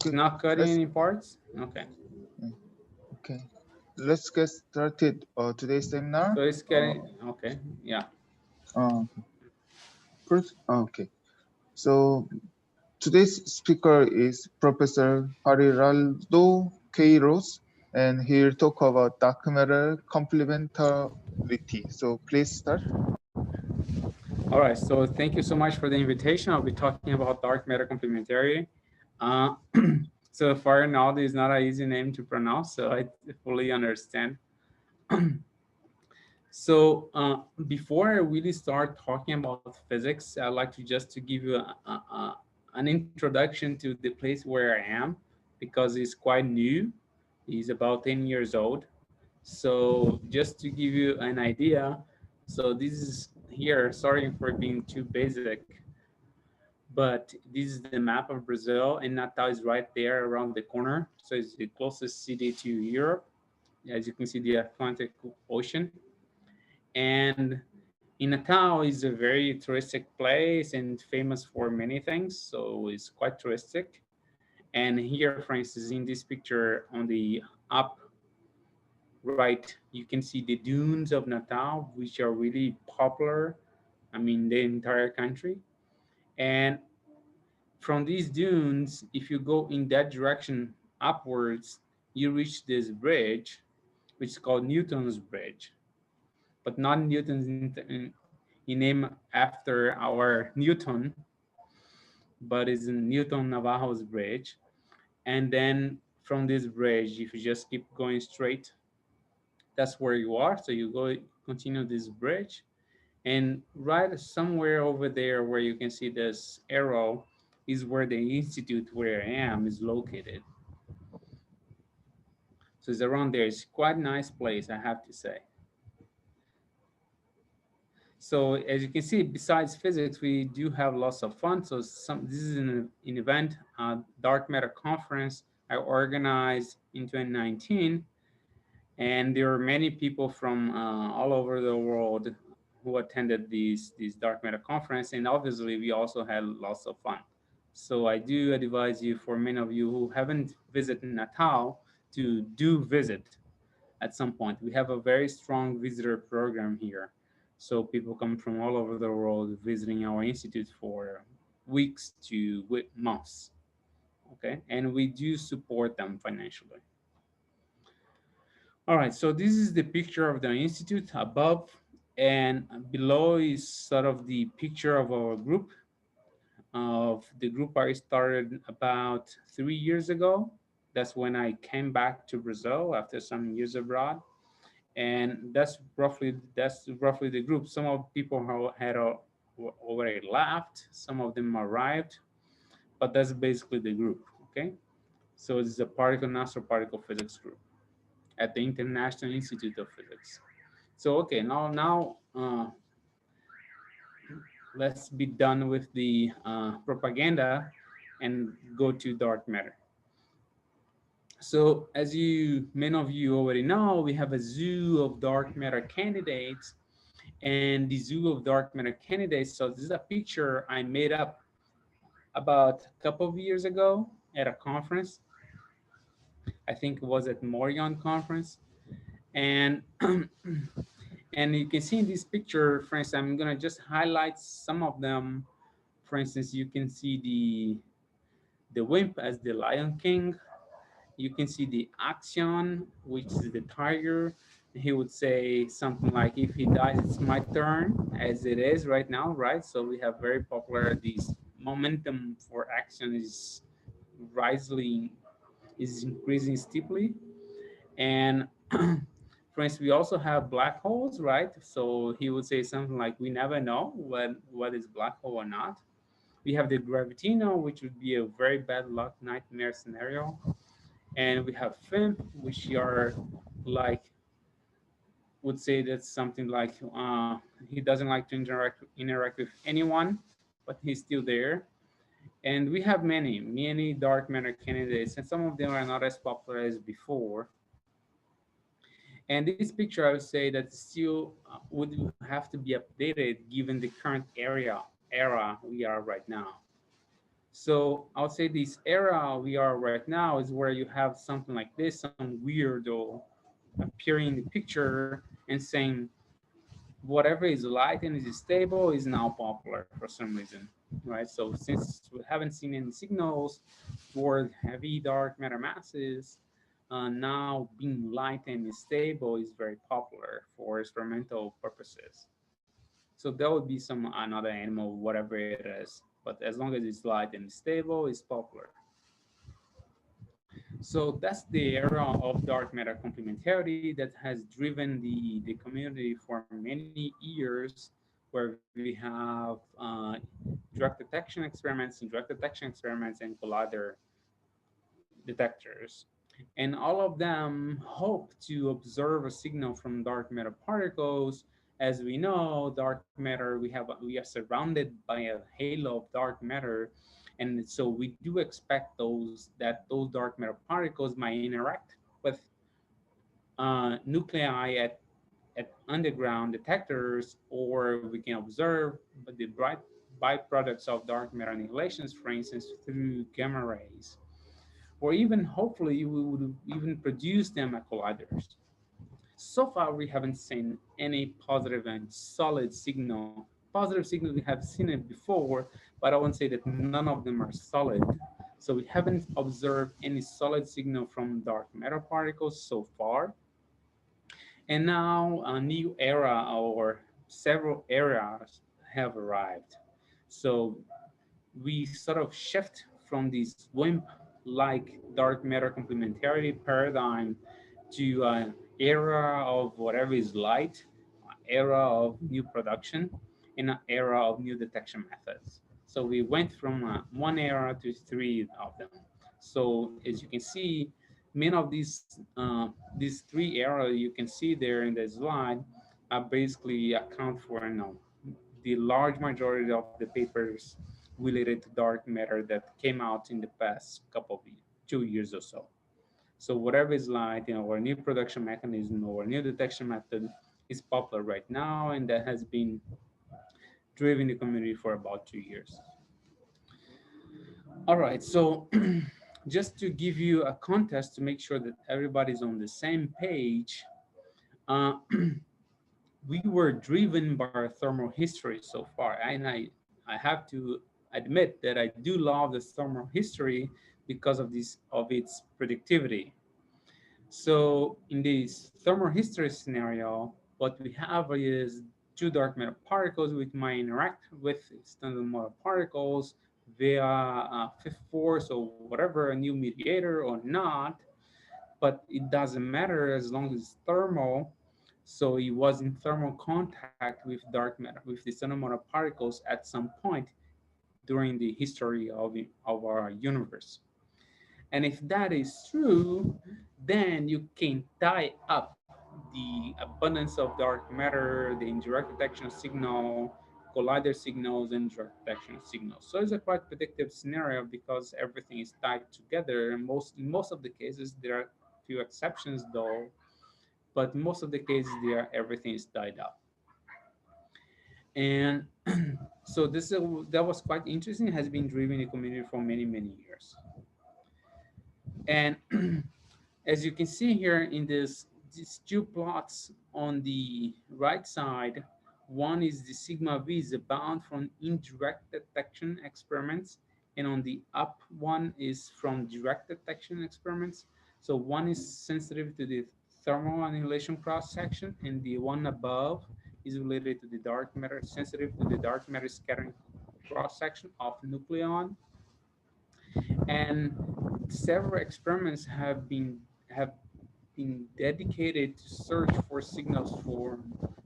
Okay. not cutting Let's any parts? Okay. okay. Let's get started. Today's seminar. So it's getting, okay, yeah. Uh, first, okay. So today's speaker is Professor Farinaldo Queiroz, and he'll talk about dark matter complementarity. So please start. All right, so thank you so much for the invitation. I'll be talking about dark matter complementarity. Uh, so Farinaldo is not an easy name to pronounce, so I fully understand. So before I really start talking about physics, I'd like to just to give you an introduction to the place where I am, because it's quite new. It's about 10 years old. So just to give you an idea, so this is here, sorry for being too basic, but this is the map of Brazil, and Natal is right there around the corner. So it's the closest city to Europe. As you can see, the Atlantic Ocean. And in Natal is a very touristic place and famous for many things. So it's quite touristic. And here, for instance, in this picture on the up right, you can see the dunes of Natal, which are really popular. I mean, the entire country. And from these dunes, if you go in that direction upwards, you reach this bridge, which is called Newton's Bridge, but not Newton's in name after our Newton, but is in Newton Navarro's bridge. And then from this bridge, if you just keep going straight, that's where you are. So you go continue this bridge, and right somewhere over there where you can see this arrow is where the institute where I am is located. So it's around there. It's quite a nice place, I have to say. So as you can see, besides physics, we do have lots of fun. So this is an event, dark matter conference I organized in 2019, and there were many people from all over the world who attended this dark matter conference, and obviously we also had lots of fun. So I do advise you, for many of you who haven't visited Natal, to do visit at some point. We have a very strong visitor program here. So people come from all over the world visiting our institute for weeks to months. Okay. And we do support them financially. All right. So this is the picture of the institute above, and below is sort of the picture of our group. Of the group I started about 3 years ago. That's when I came back to Brazil after some years abroad, and that's roughly the group. Some of people already left, some of them arrived, but that's basically the group. Okay, so it's a particle particle physics group at the International Institute of Physics. So okay, now let's be done with the propaganda and go to dark matter. So as you many of you already know, we have a zoo of dark matter candidates. And the zoo of dark matter candidates, so this is a picture I made up about a couple of years ago at a conference. I think it was at Morion conference. And and you can see in this picture, for instance, I'm gonna just highlight some of them. For instance, you can see the WIMP as the Lion King. You can see the Action, which is the tiger. He would say something like, if he dies, it's my turn, as it is right now, right? So we have very popular, this momentum for action is increasing steeply. And for instance, we also have black holes, right? So he would say something like, we never know what is black hole or not. We have the gravitino, which would be a very bad luck nightmare scenario. And we have FIMP, which are like, would say that's something like, he doesn't like to interact with anyone, but he's still there. And we have many dark matter candidates, and some of them are not as popular as before. And this picture, I would say that still would have to be updated given the current era we are right now. So I'll say this era we are right now is where you have something like this, some weirdo appearing in the picture and saying whatever is light and is stable is now popular for some reason, right? So since we haven't seen any signals toward heavy dark matter masses, now being light and stable is very popular for experimental purposes. So there would be some another animal, whatever it is, but as long as it's light and stable, it's popular. So that's the era of dark matter complementarity that has driven the community for many years, where we have direct detection experiments and direct detection experiments and collider detectors. And all of them hope to observe a signal from dark matter particles. As we know, dark matter, we are surrounded by a halo of dark matter, and so we do expect those dark matter particles might interact with nuclei at underground detectors, or we can observe the bright byproducts of dark matter annihilations, for instance, through gamma rays, or even hopefully we would even produce them at colliders. So far, we haven't seen any positive and solid signal. Positive signals, we have seen it before, but I won't say that none of them are solid. So we haven't observed any solid signal from dark matter particles so far. And now a new era or several eras have arrived. So we sort of shift from this WIMP like dark matter complementarity paradigm to an era of whatever is light, an era of new production, and an era of new detection methods. So we went from one era to three of them. So as you can see, many of these three eras you can see there in the slide basically account for, the large majority of the papers related to dark matter that came out in the past couple of 2 years or so. So whatever is light, our new production mechanism or new detection method is popular right now, and that has been driving the community for about 2 years. All right, so just to give you a context to make sure that everybody's on the same page, uh, we were driven by our thermal history so far, and I have to admit that I do love the thermal history because of this of its predictivity. So in this thermal history scenario, what we have is two dark matter particles which might interact with standard model particles via fifth force or whatever, a new mediator or not, but it doesn't matter as long as it's thermal. So it was in thermal contact with dark matter, with the standard model particles at some point during the history of our universe. And if that is true, then you can tie up the abundance of dark matter, the indirect detection signal, collider signals, and direct detection signals. So it's a quite predictive scenario because everything is tied together. And in most of the cases, there are few exceptions though, but most of the cases, everything is tied up. And so that was quite interesting. It has been driving the community for many years. And as you can see here in these two plots on the right side, one is the sigma v is the bound from indirect detection experiments, and on the up one is from direct detection experiments. So one is sensitive to the thermal annihilation cross section, and the one above is related to the dark matter, sensitive to the dark matter scattering cross section of nucleon. And several experiments have been dedicated to search for signals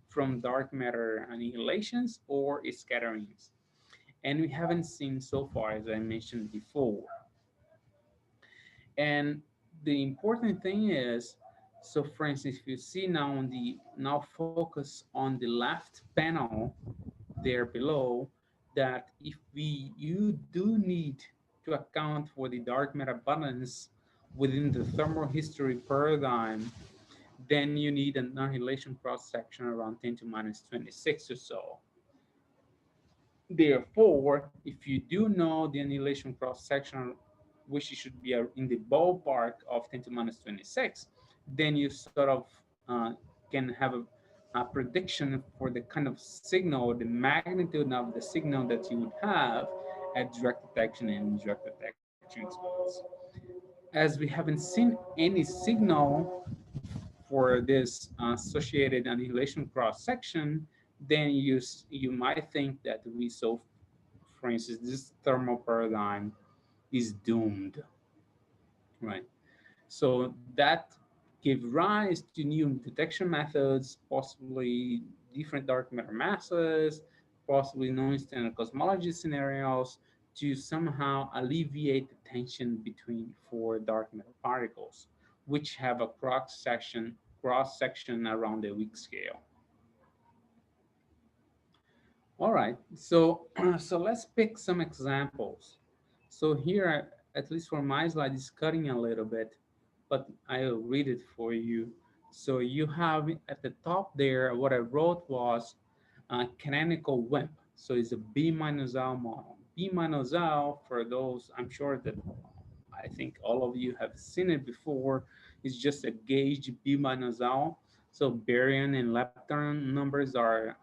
from dark matter annihilations or scatterings. And we haven't seen so far, as I mentioned before. And the important thing is, so for instance, if you see now focus on the left panel there below, that if you do need to account for the dark matter balance within the thermal history paradigm, then you need an annihilation cross section around 10 to minus 26 or so. Therefore, if you do know the annihilation cross section, which should be in the ballpark of 10 to minus 26, then you sort of uh, can have a prediction for the kind of signal, the magnitude of the signal that you would have at direct detection and indirect detection experiments. As we haven't seen any signal for this associated annihilation cross section, then you might think that for instance, this thermal paradigm is doomed, right? So that gave rise to new detection methods, possibly different dark matter masses, possibly non-standard cosmology scenarios to somehow alleviate the tension between four dark matter particles, which have a cross section around the weak scale. All right, so so let's pick some examples. So here, at least for my slide, is cutting a little bit, but I'll read it for you. So you have at the top there, what I wrote was canonical WIMP. So it's a B minus L model. B minus L, for those, I'm sure that I think all of you have seen it before, is just a gauge B minus L. So baryon and lepton numbers are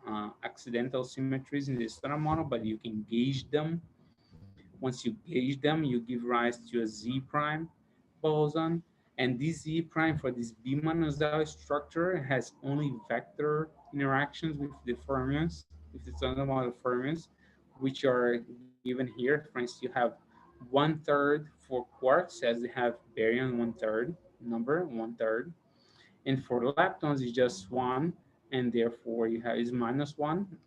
accidental symmetries in the standard model, but you can gauge them. Once you gauge them, you give rise to a Z prime boson. And this Z prime for this B minus L structure has only vector interactions with the fermions, with the standard model fermions, which are given here. For instance, you have 1/3 for quarks, as they have baryon 1/3 number, 1/3. And for leptons, it's just one, and therefore you have is minus one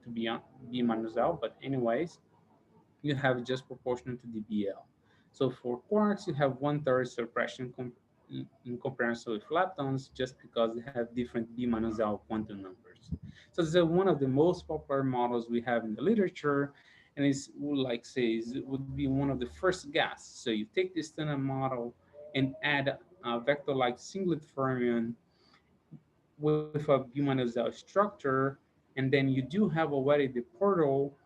to be on B minus L. But anyways, you have just proportional to the BL. So for quarks, you have 1/3 suppression in comparison with leptons, just because they have different B minus L quantum numbers. So this is one of the most popular models we have in the literature, and it's like says it would be one of the first guess. So you take this standard model and add a vector like singlet fermion with a B minus L structure, and then you do have already the portal,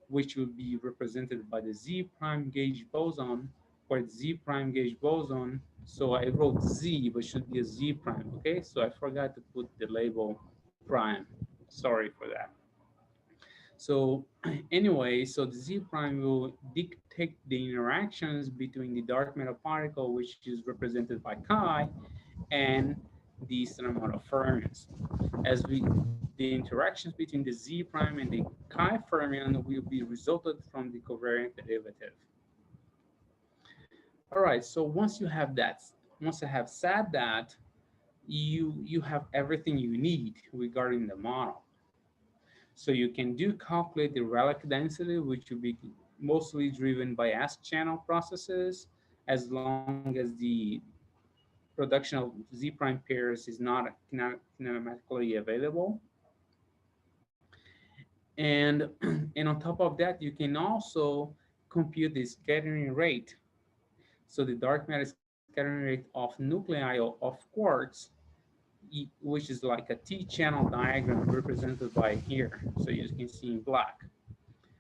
which will be represented by the Z prime gauge boson, or Z prime gauge boson. So I wrote Z, but should be a Z prime, okay? So I forgot to put the label prime. Sorry for that. So anyway, so the Z prime will dictate the interactions between the dark matter particle, which is represented by chi, and the standard model fermions. As the interactions between the Z prime and the chi fermion will be resulted from the covariant derivative. All right, so once I have said that, you have everything you need regarding the model. So you can calculate the relic density, which will be mostly driven by S channel processes, as long as the production of Z prime pairs is not kinematically available. And, and on top of that, you can also compute the scattering rate. So the dark matter scattering rate of nuclei of quarks, which is like a T-channel diagram represented by here. So you can see in black.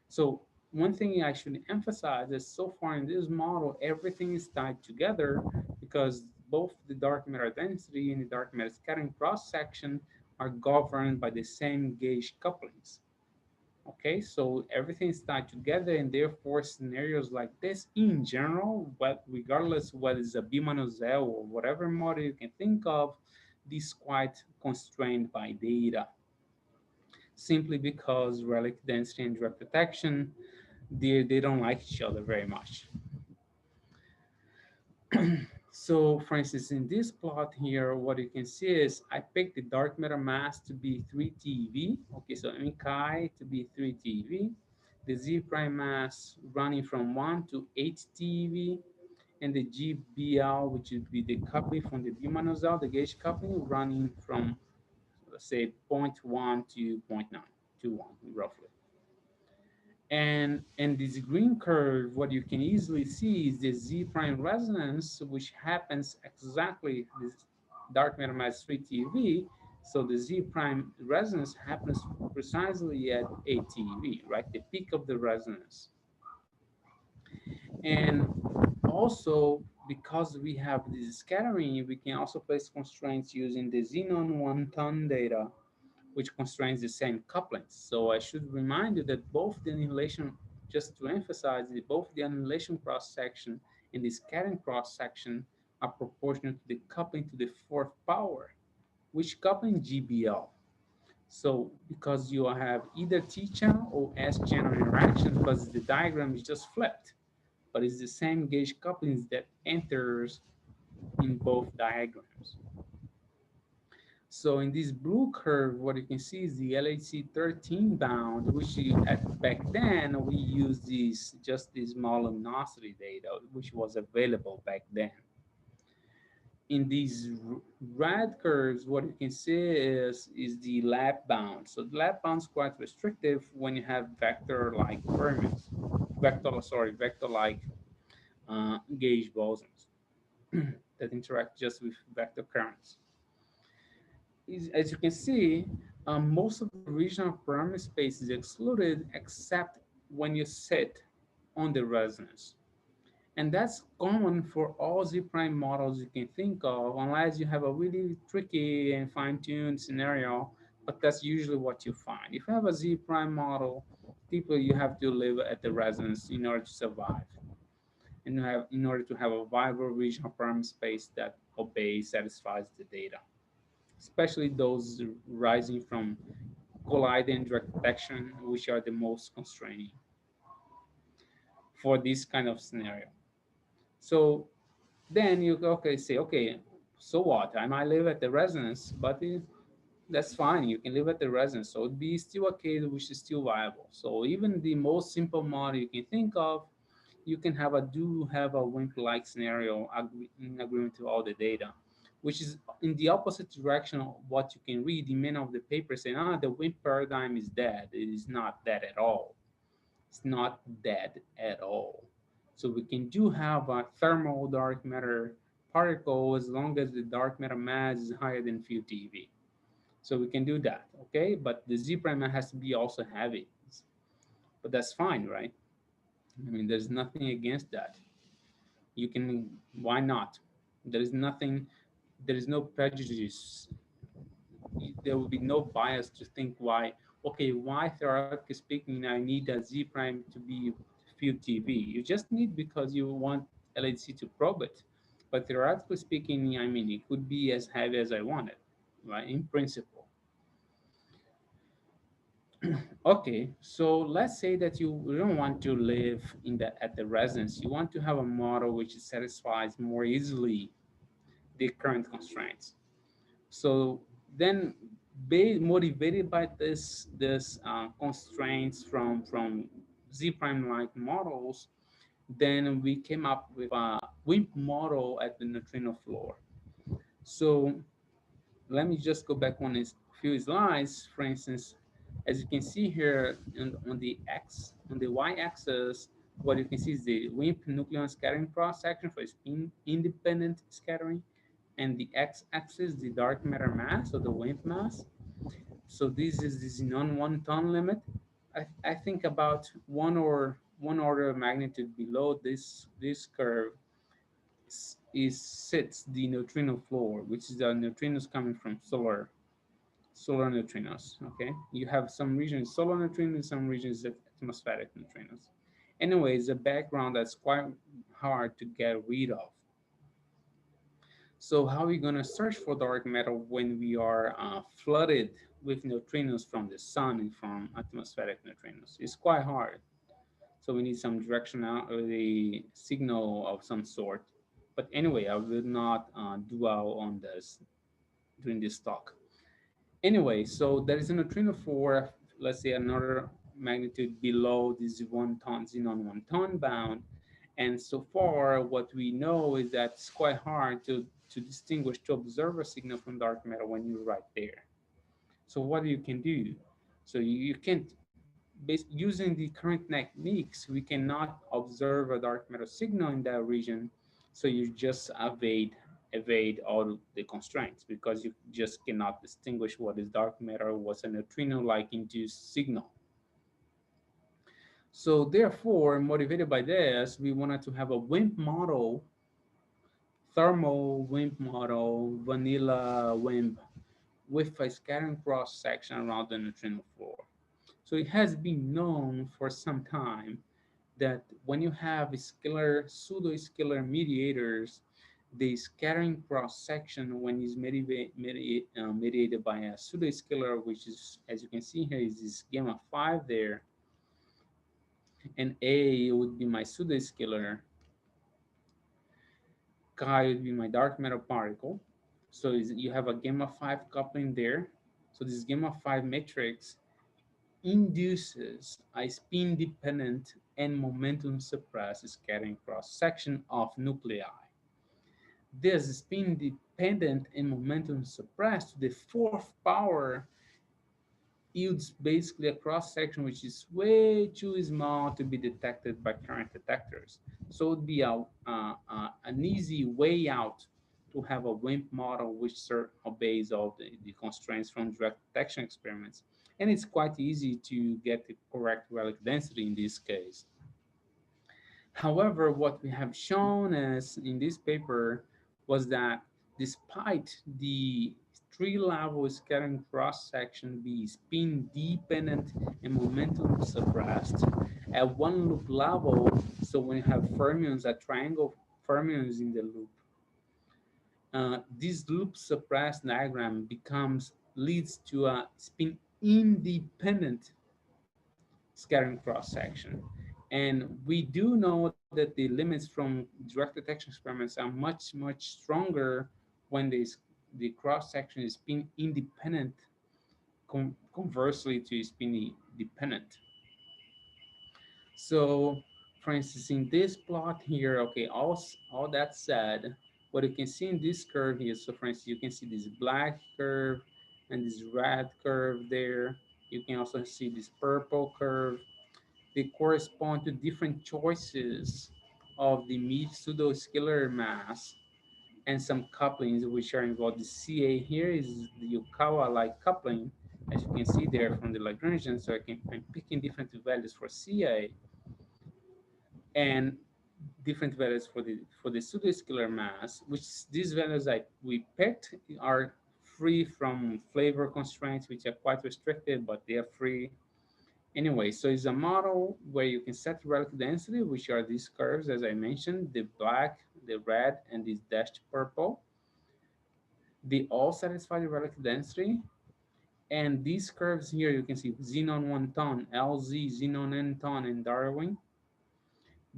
So one thing I should emphasize is so far in this model, everything is tied together because both the dark matter density and the dark matter scattering cross section are governed by the same gauge couplings. Okay, so everything is tied together, and therefore scenarios like this in general, but regardless whether it's a B minus L or whatever model you can think of, this quite constrained by data, simply because relic density and direct detection, they don't like each other very much. So for instance, in this plot here, what you can see is I picked the dark matter mass to be 3 TeV. Okay, so M chi to be 3 TeV. The Z prime mass running from 1 to 8 TeV. And the GBL, which would be the coupling from the B minus L, the gauge coupling, running from, let's say, 0.1 to 0.9 to 1, roughly. And this green curve, what you can easily see is the Z prime resonance, which happens exactly this dark matter mass 3 TeV, So the Z prime resonance happens precisely at ATV, right? The peak of the resonance. And also, because we have this scattering, we can also place constraints using the xenon one-ton data, which constrains the same couplings. So I should remind you that both the annihilation, just to emphasize that both the annihilation cross-section and the scattering cross-section are proportional to the coupling to the fourth power, which coupling GBL. So because you have either T channel or S channel interaction, because the diagram is just flipped, but it's the same gauge couplings that enters in both diagrams. So in this blue curve, what you can see is the LHC13 bound, which back then we used just this small luminosity data, which was available back then. In these red curves, what you can see is the lap bound. So the lap bound is quite restrictive when you have vector-like fermions, vector-like gauge bosons that interact just with vector currents. As you can see, most of the regional parameter space is excluded except when you sit on the resonance. And that's common for all Z prime models you can think of, unless you have a really tricky and fine-tuned scenario, but that's usually what you find. If you have a Z prime model, typically you have to live at the resonance in order to survive, and in order to have a viable regional parameter space that satisfies the data, especially those rising from collider and direct detection, which are the most constraining for this kind of scenario. So then you okay say, okay, so what? I might live at the resonance, but that's fine. You can live at the resonance, so it'd be still a case which is still viable. So even the most simple model you can think of, you can have a WIMP-like scenario in agreement to all the data, which is in the opposite direction of what you can read in many of the papers saying, the WIMP paradigm is dead. It is not dead at all. It's not dead at all. So we can do have a thermal dark matter particle as long as the dark matter mass is higher than few TeV. So we can do that, okay? But the Z prime has to be also heavy. But that's fine, right? I mean, there's nothing against that. You can, why not? There is nothing, there is no prejudice. There will be no bias to think why, okay, why theoretically speaking, I need a Z prime to be few TeV. You just need because you want LHC to probe it. But theoretically speaking, I mean, it could be as heavy as I want it, right? In principle. Okay, so let's say that you don't want to live in at the residence. You want to have a model which satisfies more easily the current constraints. So then, motivated by this constraints from Z prime like models, then we came up with a WIMP model at the neutrino floor. So let me just go back one few slides. For instance, as you can see here on the y-axis, what you can see is the WIMP nucleon scattering cross section for spin independent scattering, and the x-axis the dark matter mass or the WIMP mass. So this is the xenon 1 ton limit. I think about one order of magnitude below this curve is sits the neutrino floor, which is the neutrinos coming from solar neutrinos. Okay, you have some regions solar neutrinos, some regions atmospheric neutrinos. Anyway, it's a background that's quite hard to get rid of. So how are we going to search for dark matter when we are flooded with neutrinos from the sun and from atmospheric neutrinos? It's quite hard. So we need some directional or the signal of some sort. But anyway, I will not dwell on this during this talk. Anyway, so there is a neutrino for, let's say, another magnitude below this 1 ton, xenon 1 ton bound. And so far, what we know is that it's quite hard to distinguish, to observe a signal from dark matter when you're right there. So what you can do? So you can't, using the current techniques, we cannot observe a dark matter signal in that region. So you just evade evade all the constraints because you just cannot distinguish what is dark matter, what's a neutrino like induced signal. So therefore, motivated by this, we wanted to have a WIMP model, thermal WIMP model, vanilla WIMP, with a scattering cross section around the neutrino floor. So it has been known for some time that when you have scalar, pseudo-scalar mediators, the scattering cross section when is mediated by a pseudo-scalar, which is, as you can see here, is this gamma 5 there, and A would be my pseudo-scalar, chi would be my dark matter particle. So you have a gamma 5 coupling there. So this gamma 5 matrix induces a spin-dependent and momentum-suppressed scattering cross-section of nuclei. This spin-dependent and momentum-suppressed to the fourth power yields basically a cross-section which is way too small to be detected by current detectors. So it would be an easy way out to have a WIMP model which obeys all the constraints from direct detection experiments. And it's quite easy to get the correct relic density in this case. However, what we have shown as in this paper was that despite the three-level scattering cross-section be spin-dependent and momentum suppressed at one loop level, so when you have fermions, a triangle fermions in the loop, this loop suppressed diagram leads to a spin-independent scattering cross section. And we do know that the limits from direct detection experiments are much stronger when the cross section is spin independent, conversely to spin dependent. So, for instance, in this plot here, okay, all that said, what you can see in this curve here, so for instance, you can see this black curve and this red curve there. You can also see this purple curve. They correspond to different choices of the pseudo-scalar mass and some couplings which are involved. The Ca here is the Yukawa-like coupling, as you can see there from the Lagrangian. So I'm picking different values for Ca and different values for the pseudo-scalar mass, which these values we picked are free from flavor constraints, which are quite restricted, but they are free. Anyway, so it's a model where you can set relative density, which are these curves, as I mentioned, the black, the red, and this dashed purple. They all satisfy the relative density. And these curves here, you can see xenon 1 ton, LZ, xenon n ton, and Darwin.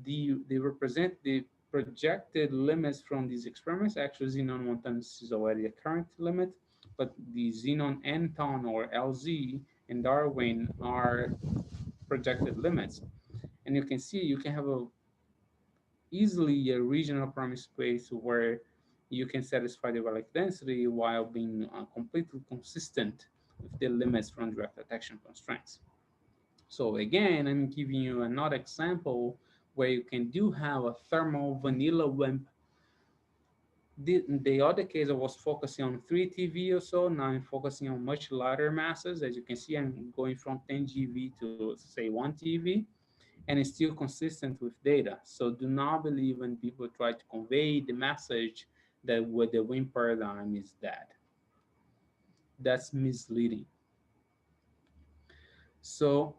They represent the projected limits from these experiments. Actually, xenon 1 ton is already a current limit, but the xenon n ton or LZ and Darwin are projected limits. And you can see you can have easily a regional parameter space where you can satisfy the relative density while being completely consistent with the limits from direct detection constraints. So again, I'm giving you another example where you can do have a thermal vanilla WIMP. The other case I was focusing on 3 TeV or so. Now I'm focusing on much lighter masses. As you can see, I'm going from 10 GeV to say 1 TeV, and it's still consistent with data. So do not believe when people try to convey the message that with the WIMP paradigm is dead. That's misleading. So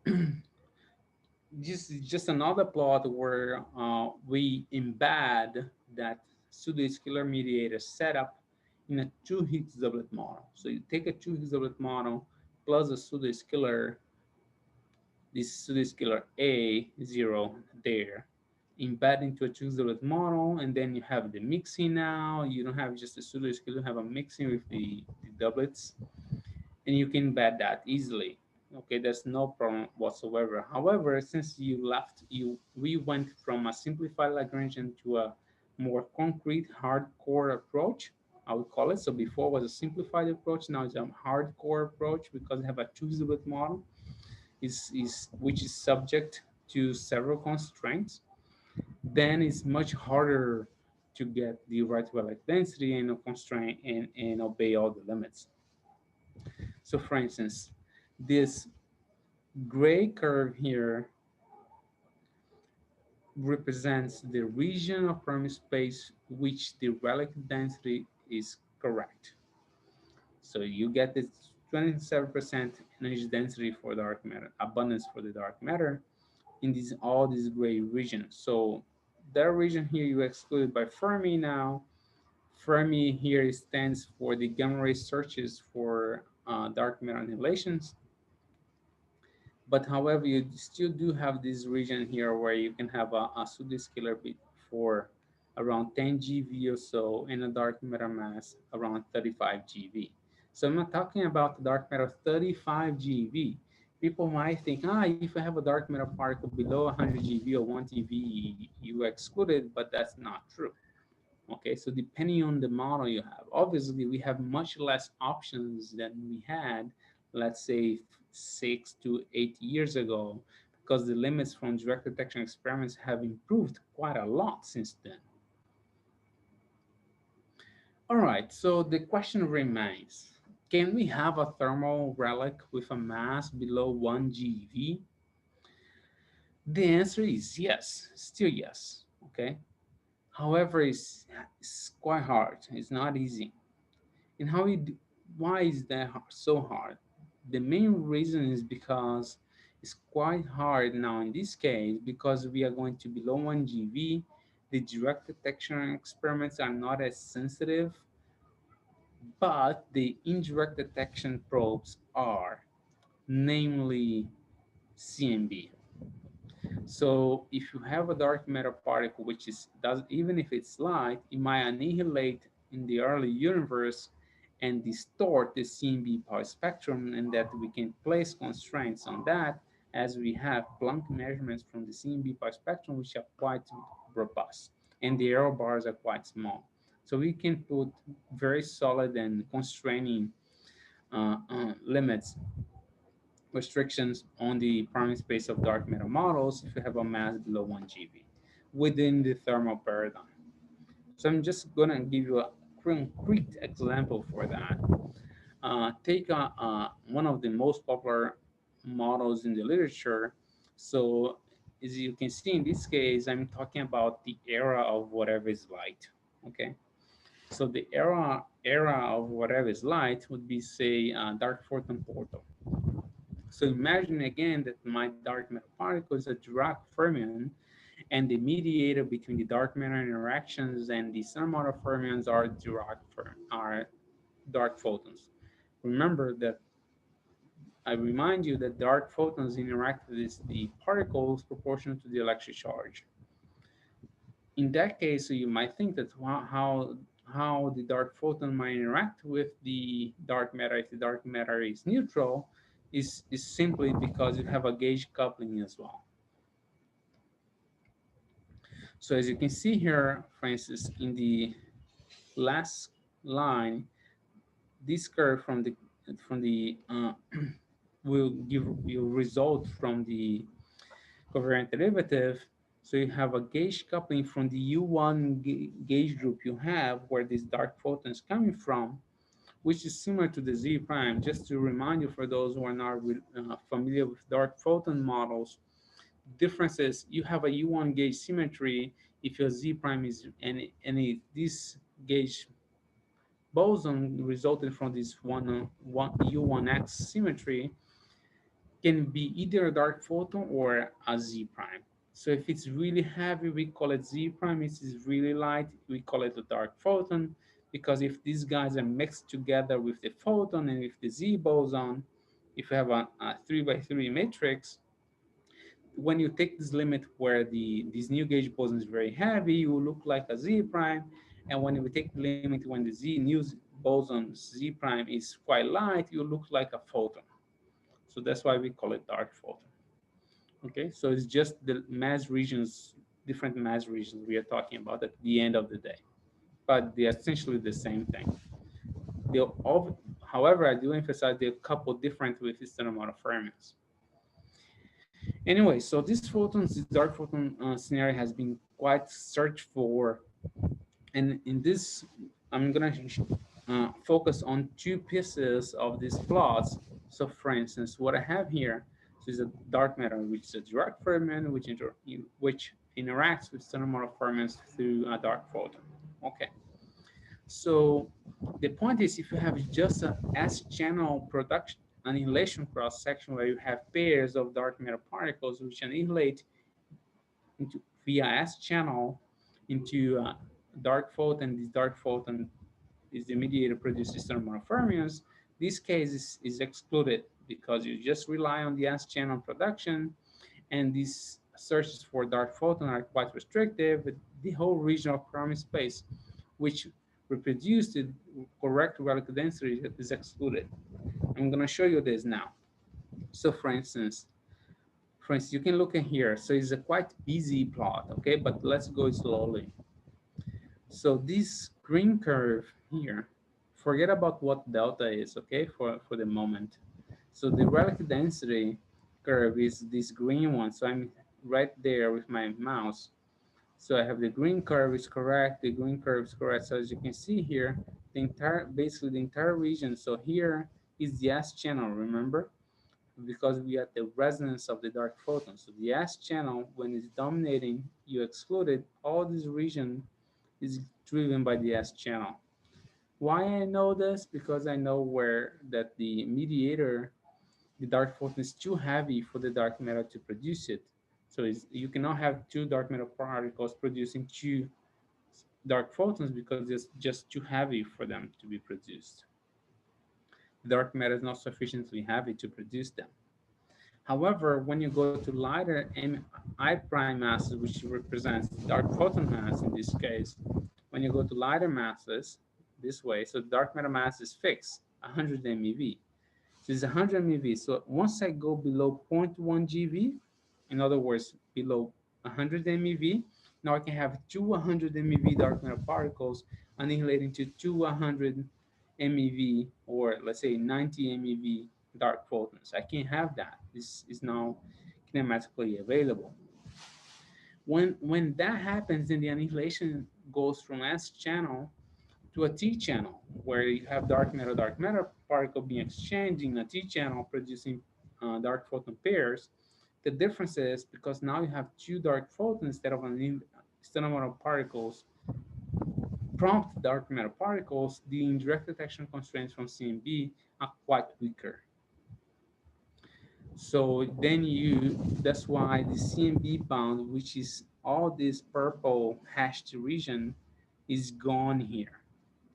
this is just another plot where we embed that pseudo-scalar mediator setup in a 2 Higgs doublet model. So you take a 2 Higgs doublet model plus a pseudo-scalar, this pseudo-scalar A0 there, embed into a 2 Higgs doublet model, and then you have the mixing now. You don't have just a pseudo-scalar, you have a mixing with the doublets, and you can embed that easily. Okay, there's no problem whatsoever. However, since we went from a simplified Lagrangian to a more concrete hardcore approach, I would call it. So before was a simplified approach, now it's a hardcore approach because I have a two-ziblet model, which is subject to several constraints. Then it's much harder to get the right Wellek density and constrain and obey all the limits. So for instance, this gray curve here represents the region of Fermi space which the relative density is correct. So you get this 27% energy density for dark matter, abundance for the dark matter in these all these gray regions. So that region here you excluded by Fermi now. Fermi here stands for the gamma ray searches for dark matter annihilations. But however, you still do have this region here where you can have a pseudoscalar bit for around 10 GeV or so and a dark matter mass around 35 GeV. So I'm not talking about the dark matter 35 GeV. People might think, if I have a dark matter particle below 100 GeV or 1 TeV, you exclude it, but that's not true. Okay, so depending on the model you have, obviously we have much less options than we had, let's say 6 to 8 years ago, because the limits from direct detection experiments have improved quite a lot since then. All right, so the question remains, can we have a thermal relic with a mass below 1 GeV? The answer is yes, still yes, okay? However, it's quite hard, it's not easy. And why is that so hard? The main reason is because it's quite hard now in this case because we are going to below 1 GeV. The direct detection experiments are not as sensitive, but the indirect detection probes are, namely CMB. So if you have a dark matter particle, which is does even if it's light, it might annihilate in the early universe and distort the CMB power spectrum, and that we can place constraints on that as we have Planck measurements from the CMB power spectrum, which are quite robust, and the error bars are quite small. So we can put very solid and constraining limits restrictions on the primary space of dark matter models if you have a mass below 1 GeV within the thermal paradigm. So I'm just going to give you a concrete example for that. Take one of the most popular models in the literature. So as you can see in this case, I'm talking about the era of whatever is light. Okay. So the era of whatever is light would be, say, dark photon portal. So imagine again that my dark matter particle is a Dirac fermion, and the mediator between the dark matter interactions and the sun matter fermions are dark photons. Remember that I remind you that dark photons interact with the particles proportional to the electric charge. In that case, so you might think that how the dark photon might interact with the dark matter if the dark matter is neutral is simply because you have a gauge coupling as well. So as you can see here, for instance, in the last line, this curve from the will give you result from the covariant derivative. So you have a gauge coupling from the U1 gauge group you have where this dark photon is coming from, which is similar to the Z prime. Just to remind you, for those who are not familiar with dark photon models, difference is you have a U1 gauge symmetry if your Z prime is any this gauge boson resulting from this one U1X symmetry can be either a dark photon or a Z prime. So if it's really heavy, we call it Z prime. If it's really light, we call it a dark photon. Because if these guys are mixed together with the photon and with the Z boson, if you have a 3 by 3 matrix, when you take this limit where this new gauge boson is very heavy, you will look like a Z prime. And when we take the limit when the new boson Z prime is quite light, you look like a photon. So that's why we call it dark photon. Okay, so it's just the mass regions, different mass regions we are talking about at the end of the day, but they're essentially the same thing. They all, however, I do emphasize they're coupled different with external model fermions. Anyway, so this dark photon scenario has been quite searched for And in this, I'm gonna focus on two pieces of these plots. So for instance, what I have here is a dark matter, which is a direct ferment, which interacts with standard model ferments through a dark photon. Okay, so the point is, if you have just a S-channel production annihilation cross section where you have pairs of dark matter particles which annihilate into via S channel into a dark photon. This dark photon is the mediator produces thermofermions. This case is excluded because you just rely on the S channel production, and these searches for dark photon are quite restrictive. The whole region of Fermi space, which reproduce the correct relative density, is excluded. I'm going to show you this now. So for instance, you can look in here. So it's a quite busy plot, okay? But let's go slowly. So this green curve here, forget about what delta is, okay, for the moment. So the relative density curve is this green one. So I'm right there with my mouse. So I have the green curve is correct, the green curve is correct. So as you can see here, basically the entire region. So here is the S channel, remember? Because we are at the resonance of the dark photon. So the S channel, when it's dominating, you exclude it. All this region is driven by the S channel. Why I know this? Because I know where that the mediator, the dark photon is too heavy for the dark matter to produce it. So you cannot have two dark matter particles producing two dark photons because it's just too heavy for them to be produced. The dark matter is not sufficiently heavy to produce them. However, when you go to lighter I prime masses, which represents dark photon mass in this case, when you go to lighter masses this way, so dark matter mass is fixed, 100 MeV. So it's 100 MeV. So once I go below zero point 0.1 GeV, in other words, below 100 MeV, now I can have two 100 MeV dark matter particles annihilating to two 100 MeV, or let's say 90 MeV dark photons. I can't have that. This is now kinematically available. When that happens, then the annihilation goes from S channel to a T channel, where you have dark matter particle being exchanged in a T channel, producing dark photon pairs. The difference is because now you have two dark photons instead of particles, prompt dark matter particles. The indirect detection constraints from CMB are quite weaker. So then that's why the CMB bound, which is all this purple hashed region, is gone here.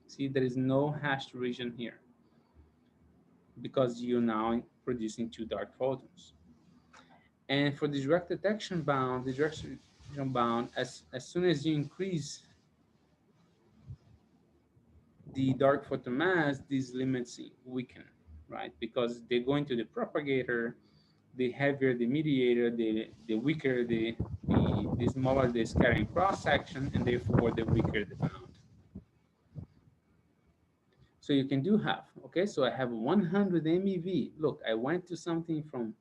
See, there is no hashed region here because you're now producing two dark photons. And for the direct detection bound, as soon as you increase the dark photon mass, these limits weaken, right? Because they go into the propagator, the heavier the mediator, the weaker the smaller the scattering cross section, and therefore the weaker the bound. So you can do half. Okay, so I have 100 MeV. Look, I went to something from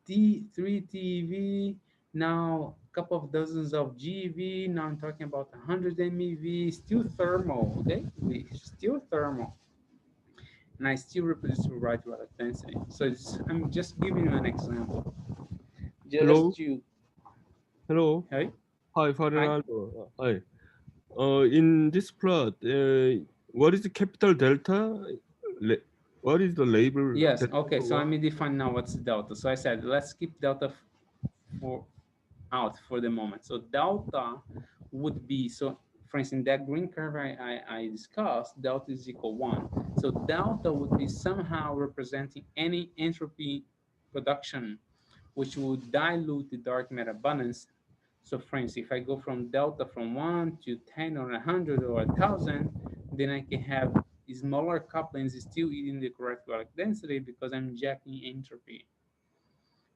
T3 TeV, now a couple of dozens of GeV. Now I'm talking about 100 MeV, still thermal. Okay, still thermal, and I still reproduce the right relative density. So I'm just giving you an example, just Hello, to hello. hey Hi, hi. Farinaldo. Hi. In this plot, what is the capital delta? La- what is the label Yes, delta okay. for So let what? me define now what's delta. So I said let's keep delta for out for the moment. So delta would be, so for instance, that green curve I discussed, delta is equal 1. So delta would be somehow representing any entropy production, which would dilute the dark matter abundance. So for instance, if I go from delta from 1 to 10 or 100 or 1,000, then I can have smaller couplings still eating the correct relative density because I'm injecting entropy.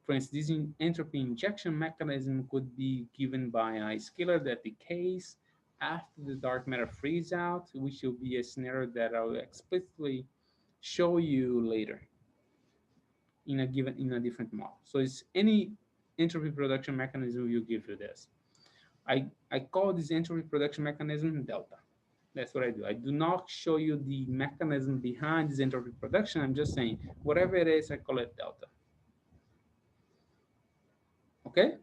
For instance, this entropy injection mechanism could be given by a scalar that decays after the dark matter frees out, which will be a scenario that I will explicitly show you later in a different model. So it's any entropy production mechanism will give you this. I call this entropy production mechanism delta. That's what I do. I do not show you the mechanism behind this entropy production. I'm just saying whatever it is, I call it delta. Okay?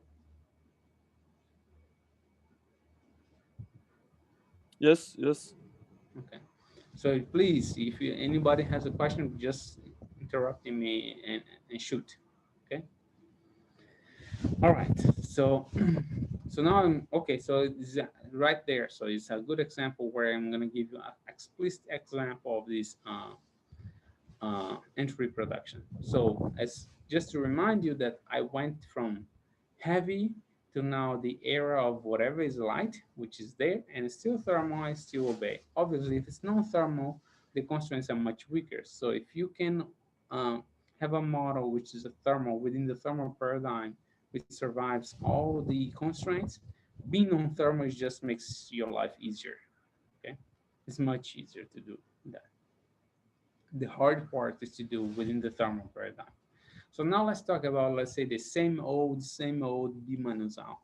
Yes, yes. Okay. So please, if anybody has a question, just interrupting me and shoot. Okay. All right. So so now I'm okay. So it's right there. So it's a good example where I'm gonna give you an explicit example of this entropy production. So as just to remind you that I went from heavy to now the era of whatever is light, which is there, and it's still thermal, I still obey. Obviously, if it's non-thermal, the constraints are much weaker. So if you can um, have a model which is a thermal within the thermal paradigm, which survives all the constraints, being non-thermal just makes your life easier. Okay, it's much easier to do that. The hard part is to do within the thermal paradigm. So now let's talk about, let's say, the same old B minus L.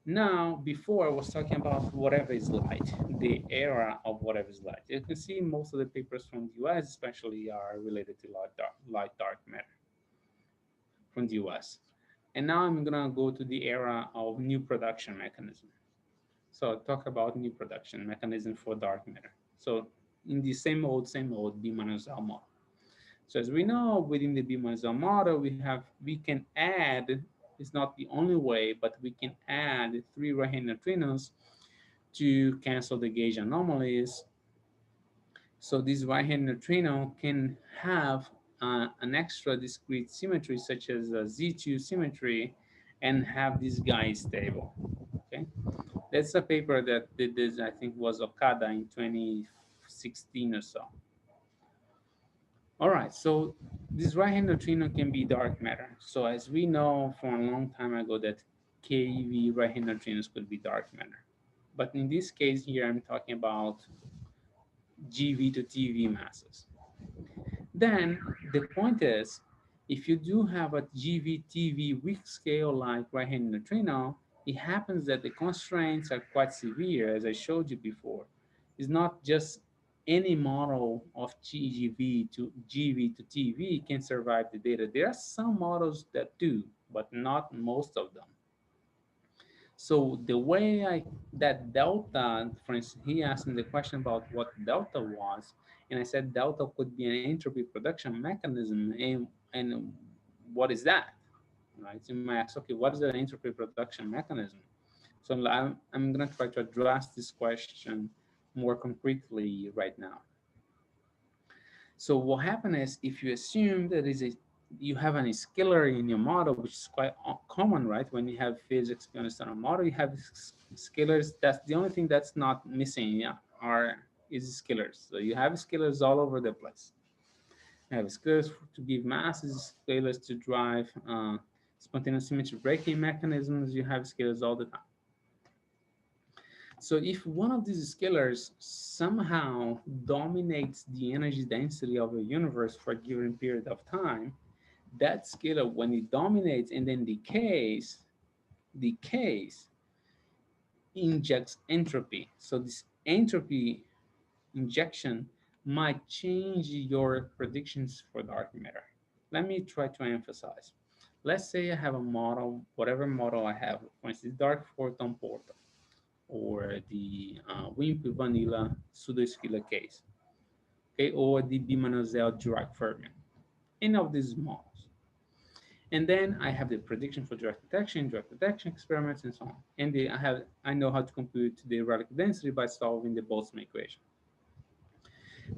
Now, before I was talking about whatever is light, the era of whatever is light. You can see most of the papers from the US, especially, are related to light dark matter from the US. And now I'm gonna go to the era of new production mechanism. So I'll talk about new production mechanism for dark matter. So in the same old B minus L model. So as we know, within the B-Mazel model, we can add, it's not the only way, but we can add three right-hand neutrinos to cancel the gauge anomalies. So this right-hand neutrino can have an extra discrete symmetry, such as a Z2 symmetry, and have this guy stable. Okay, that's a paper that did this. I think was Okada in 2016 or so. All right, so this right-hand neutrino can be dark matter. So as we know from a long time ago that KeV right-hand neutrinos could be dark matter. But in this case here, I'm talking about GV to TV masses. Then the point is, if you do have a GV-TV weak scale like right-hand neutrino, it happens that the constraints are quite severe, as I showed you before. It's not just any model of GGV to GV to TV can survive the data. There are some models that do, but not most of them. So the way that delta, for instance, he asked me the question about what delta was, and I said delta could be an entropy production mechanism, and what is that, right? So you might ask, okay, what is an entropy production mechanism? So I'm gonna try to address this question more concretely right now. So what happens is if you assume that you have an scalar in your model, which is quite common, right? When you have physics based on a model, you have scalars. That's the only thing that's not missing, yeah, is scalars. So you have scalars all over the place. You have scalars to give masses, scalars to drive spontaneous symmetry breaking mechanisms. You have scalars all the time. So if one of these scalars somehow dominates the energy density of a universe for a given period of time, that scalar, when it dominates and then decays, injects entropy. So this entropy injection might change your predictions for dark matter. Let me try to emphasize. Let's say I have a model, whatever model I have, for instance, dark photon portal, or the WIMP vanilla pseudoscalar case, okay, or the Bimanozell Dirac fermion, any of these models. And then I have the prediction for direct detection experiments, and so on. And I know how to compute the relative density by solving the Boltzmann equation.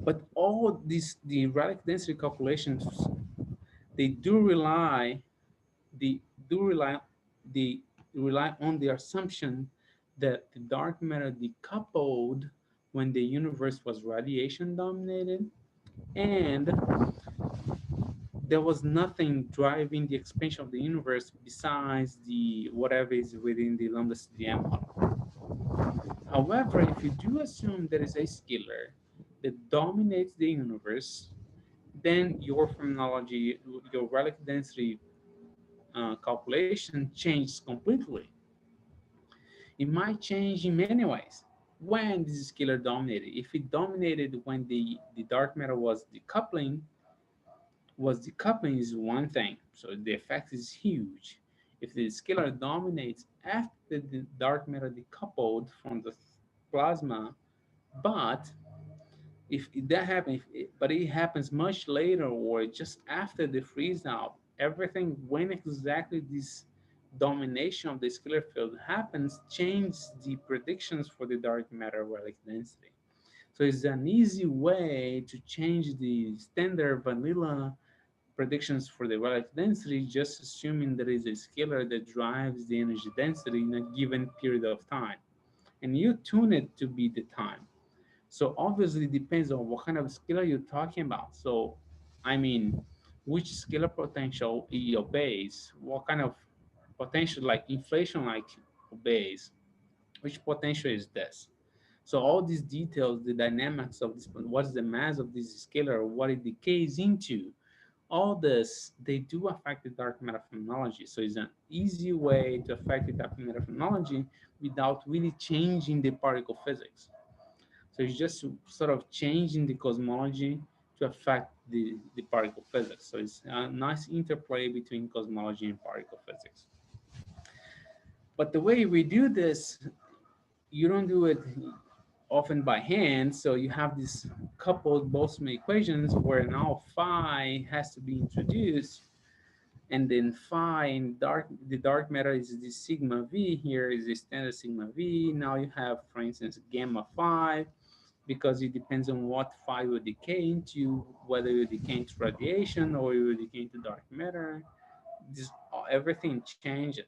But all these the relative density calculations, they do rely they do rely they rely on the assumption that the dark matter decoupled when the universe was radiation dominated, and there was nothing driving the expansion of the universe besides the whatever is within the lambda CDM model. However, if you do assume there is a scalar that dominates the universe, then your phenomenology, your relative density calculation changes completely. It might change in many ways. when this scalar dominated. If it dominated when the dark matter was decoupling is one thing, so the effect is huge. If the scalar dominates after the dark matter decoupled from the plasma, but if that happens, but it happens much later or just after the freeze out, everything when exactly this domination of the scalar field happens changes the predictions for the dark matter relic density. So it's an easy way to change the standard vanilla predictions for the relic density, just assuming there is a scalar that drives the energy density in a given period of time. And you tune it to be the time. So obviously it depends on what kind of scalar you're talking about. So I mean, which scalar potential it obeys, what kind of potential like inflation like obeys, which potential is this? So all these details, the dynamics of this, what's the mass of this scalar, what it decays into, all this, they do affect the dark matter phenomenology. So it's an easy way to affect the dark matter phenomenology without really changing the particle physics. So it's just sort of changing the cosmology to affect the particle physics. So it's a nice interplay between cosmology and particle physics. But the way we do this, you don't do it often by hand. So you have these coupled Boltzmann equations where now phi has to be introduced, and then phi in the dark matter is the sigma v. Here is the standard sigma v. Now you have, for instance, gamma phi, because it depends on what phi you decay into, whether you decay into radiation or you decay into dark matter. This everything changes.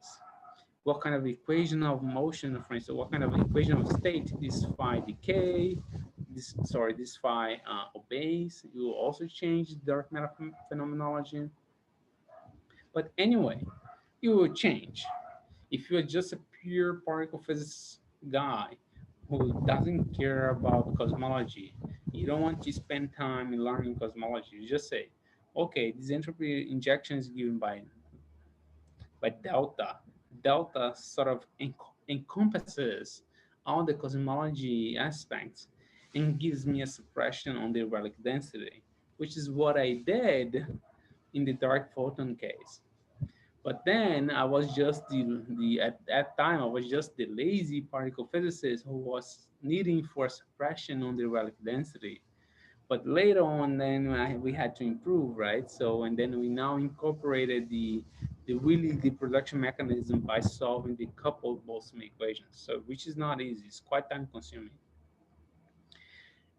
What kind of equation of motion, for instance, what kind of equation of state this phi decay, this phi obeys. You will also change the dark matter phenomenology. But anyway, you will change. If you're just a pure particle physics guy who doesn't care about cosmology, you don't want to spend time in learning cosmology, you just say, okay, this entropy injection is given by delta. Delta sort of encompasses all the cosmology aspects and gives me a suppression on the relic density, which is what I did in the dark photon case. But then I was just the at that time I was just the lazy particle physicist who was needing for suppression on the relic density. But later on, then we had to improve, right? So and then we now incorporated the production mechanism by solving the coupled Boltzmann equations. So which is not easy; it's quite time consuming.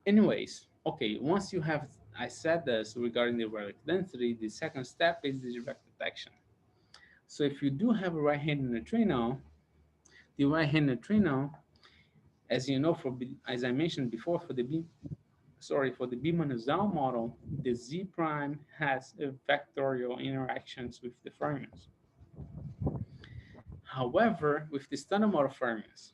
Anyways, okay. Once you have I said this regarding the relic density, the second step is the direct detection. So if you do have a right-handed neutrino, the right-hand neutrino, as you know, as I mentioned before, for the Bima-Nuzal model, the Z prime has a vectorial interactions with the fermions. However, with the standard model fermions,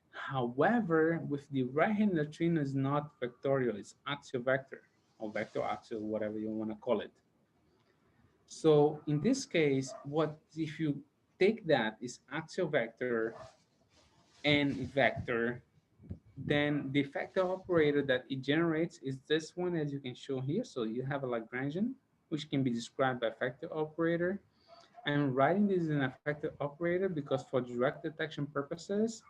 however, with the right-hand neutrino is not vectorial, it's axial vector or vector axial, whatever you want to call it. So in this case, what if you take that is axial vector and vector, then the factor operator that it generates is this one, as you can show here. So you have a Lagrangian, which can be described by factor operator. I'm writing this in a factor operator because for direct detection purposes,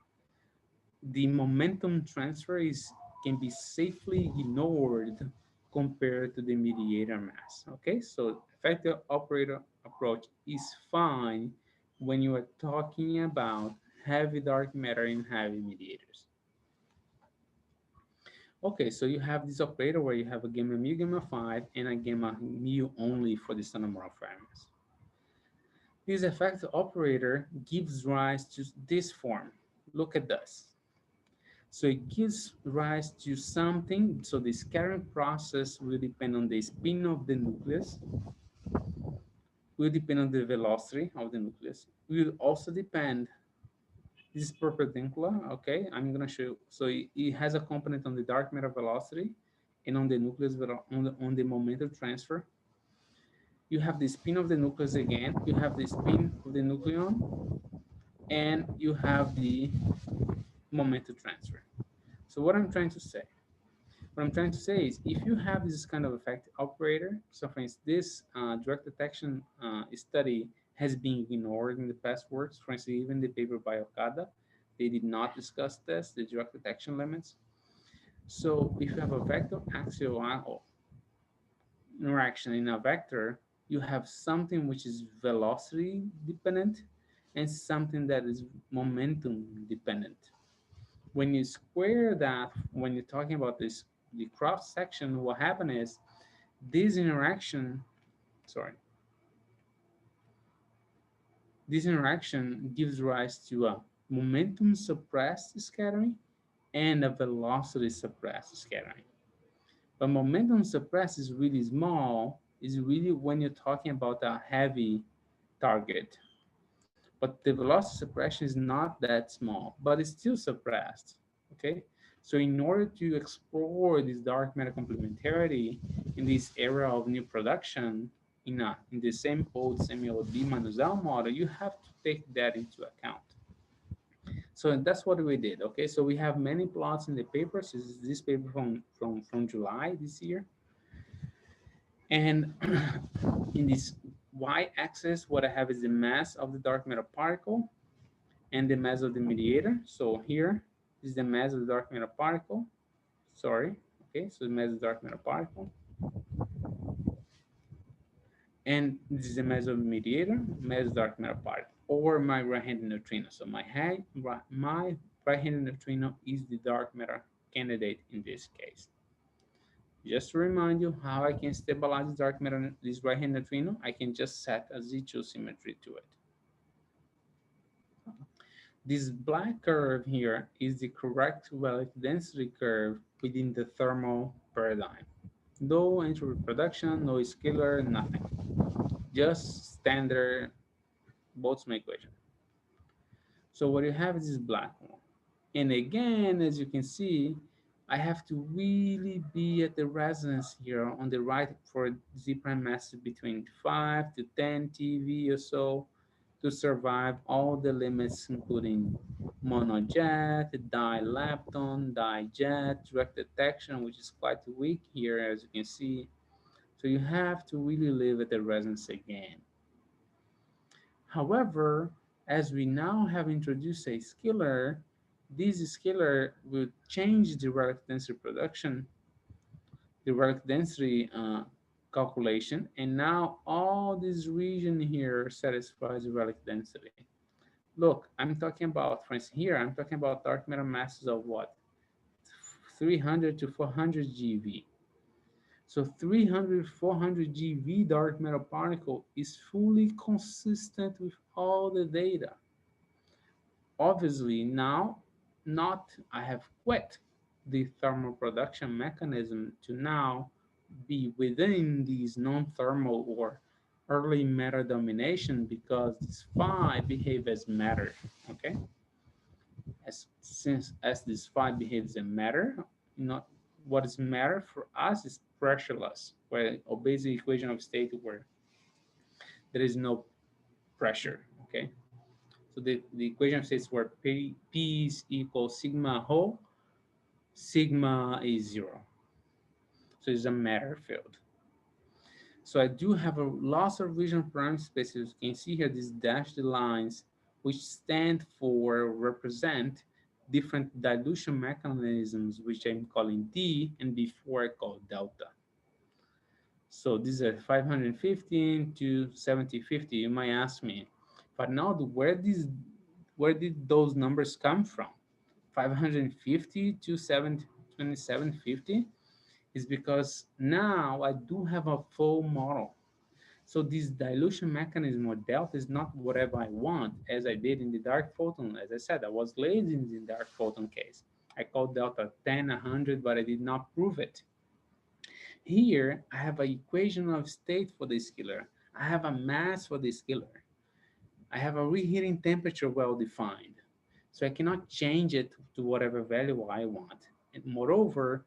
the momentum transfer can be safely ignored compared to the mediator mass. Okay, so factor operator approach is fine when you are talking about heavy dark matter and heavy mediators. Okay, so you have this operator where you have a gamma mu, gamma 5, and a gamma mu only for the standard model fermions. This effective operator gives rise to this form. Look at this. So it gives rise to something. So the scattering process will depend on the spin of the nucleus, will depend on the velocity of the nucleus, will also depend. This is perpendicular, okay? I'm gonna show you. So it has a component on the dark matter velocity and on the nucleus, on the momentum transfer. You have the spin of the nucleus again, you have the spin of the nucleon, and you have the momentum transfer. So what I'm trying to say, what I'm trying to say is if you have this kind of effect operator, so for instance, this direct detection study has been ignored in the past works. For instance, even the paper by Okada, they did not discuss this, the direct detection limits. So if you have a vector axial interaction in a vector, you have something which is velocity dependent and something that is momentum dependent. When you square that, when you're talking about this, the cross section, what happened is this interaction, sorry, this interaction gives rise to a momentum suppressed scattering and a velocity suppressed scattering. But momentum suppressed is really small, is really when you're talking about a heavy target. But the velocity suppression is not that small, but it's still suppressed. Okay. So in order to explore this dark matter complementarity in this era of new production, in the same old semi-OD Manuzal model, you have to take that into account. So that's what we did. Okay, so we have many plots in the paper. So this paper from July this year. And in this y-axis, what I have is the mass of the dark matter particle and the mass of the mediator. So here is the mass of the dark matter particle. Sorry. Okay, so the mass of the dark matter particle. And this is the mass of the mediator, mass of the dark matter particle, or my right-handed neutrino. So my right-handed neutrino is the dark matter candidate in this case. Just to remind you how I can stabilize dark matter, this right-hand neutrino, I can just set a Z2 symmetry to it. This black curve here is the correct relative density curve within the thermal paradigm. No entropy production, no scalar, nothing. Just standard Boltzmann equation. So what you have is this black one. And again, as you can see, I have to really be at the resonance here on the right for Z prime masses between 5 to 10 TeV or so to survive all the limits, including monojet, dilepton, dijet, direct detection, which is quite weak here, as you can see. So you have to really live at the resonance again. However, as we now have introduced a scalar, this scalar will change the relative density production, the relative density calculation, and now all this region here satisfies the relative density. Look, I'm talking about, for instance, here, I'm talking about dark matter masses of what? 300 to 400 GeV. So 300, 400 GeV dark matter particle is fully consistent with all the data. Obviously, now, not I have quit the thermal production mechanism to now be within these non-thermal or early matter domination because this phi behave as matter, okay? As this phi behaves as matter, not what is matter for us is pressureless, where obeys the equation of state where there is no pressure, okay? So the equation states where P is equal sigma whole, sigma is 0. So it's a matter field. So I do have a loss of regional parameter spaces. You can see here these dashed lines, which stand for, represent different dilution mechanisms, which I'm calling D, and before I call delta. So these are 515 to 7050. You might ask me, but now where did those numbers come from? 550 to 2750 is because now I do have a full model. So this dilution mechanism or delta is not whatever I want, as I did in the dark photon. As I said, I was lazy in the dark photon case. I called delta 10, 100, but I did not prove it. Here, I have an equation of state for the scalar. I have a mass for the scalar. I have a reheating temperature well defined. So I cannot change it to whatever value I want. And moreover,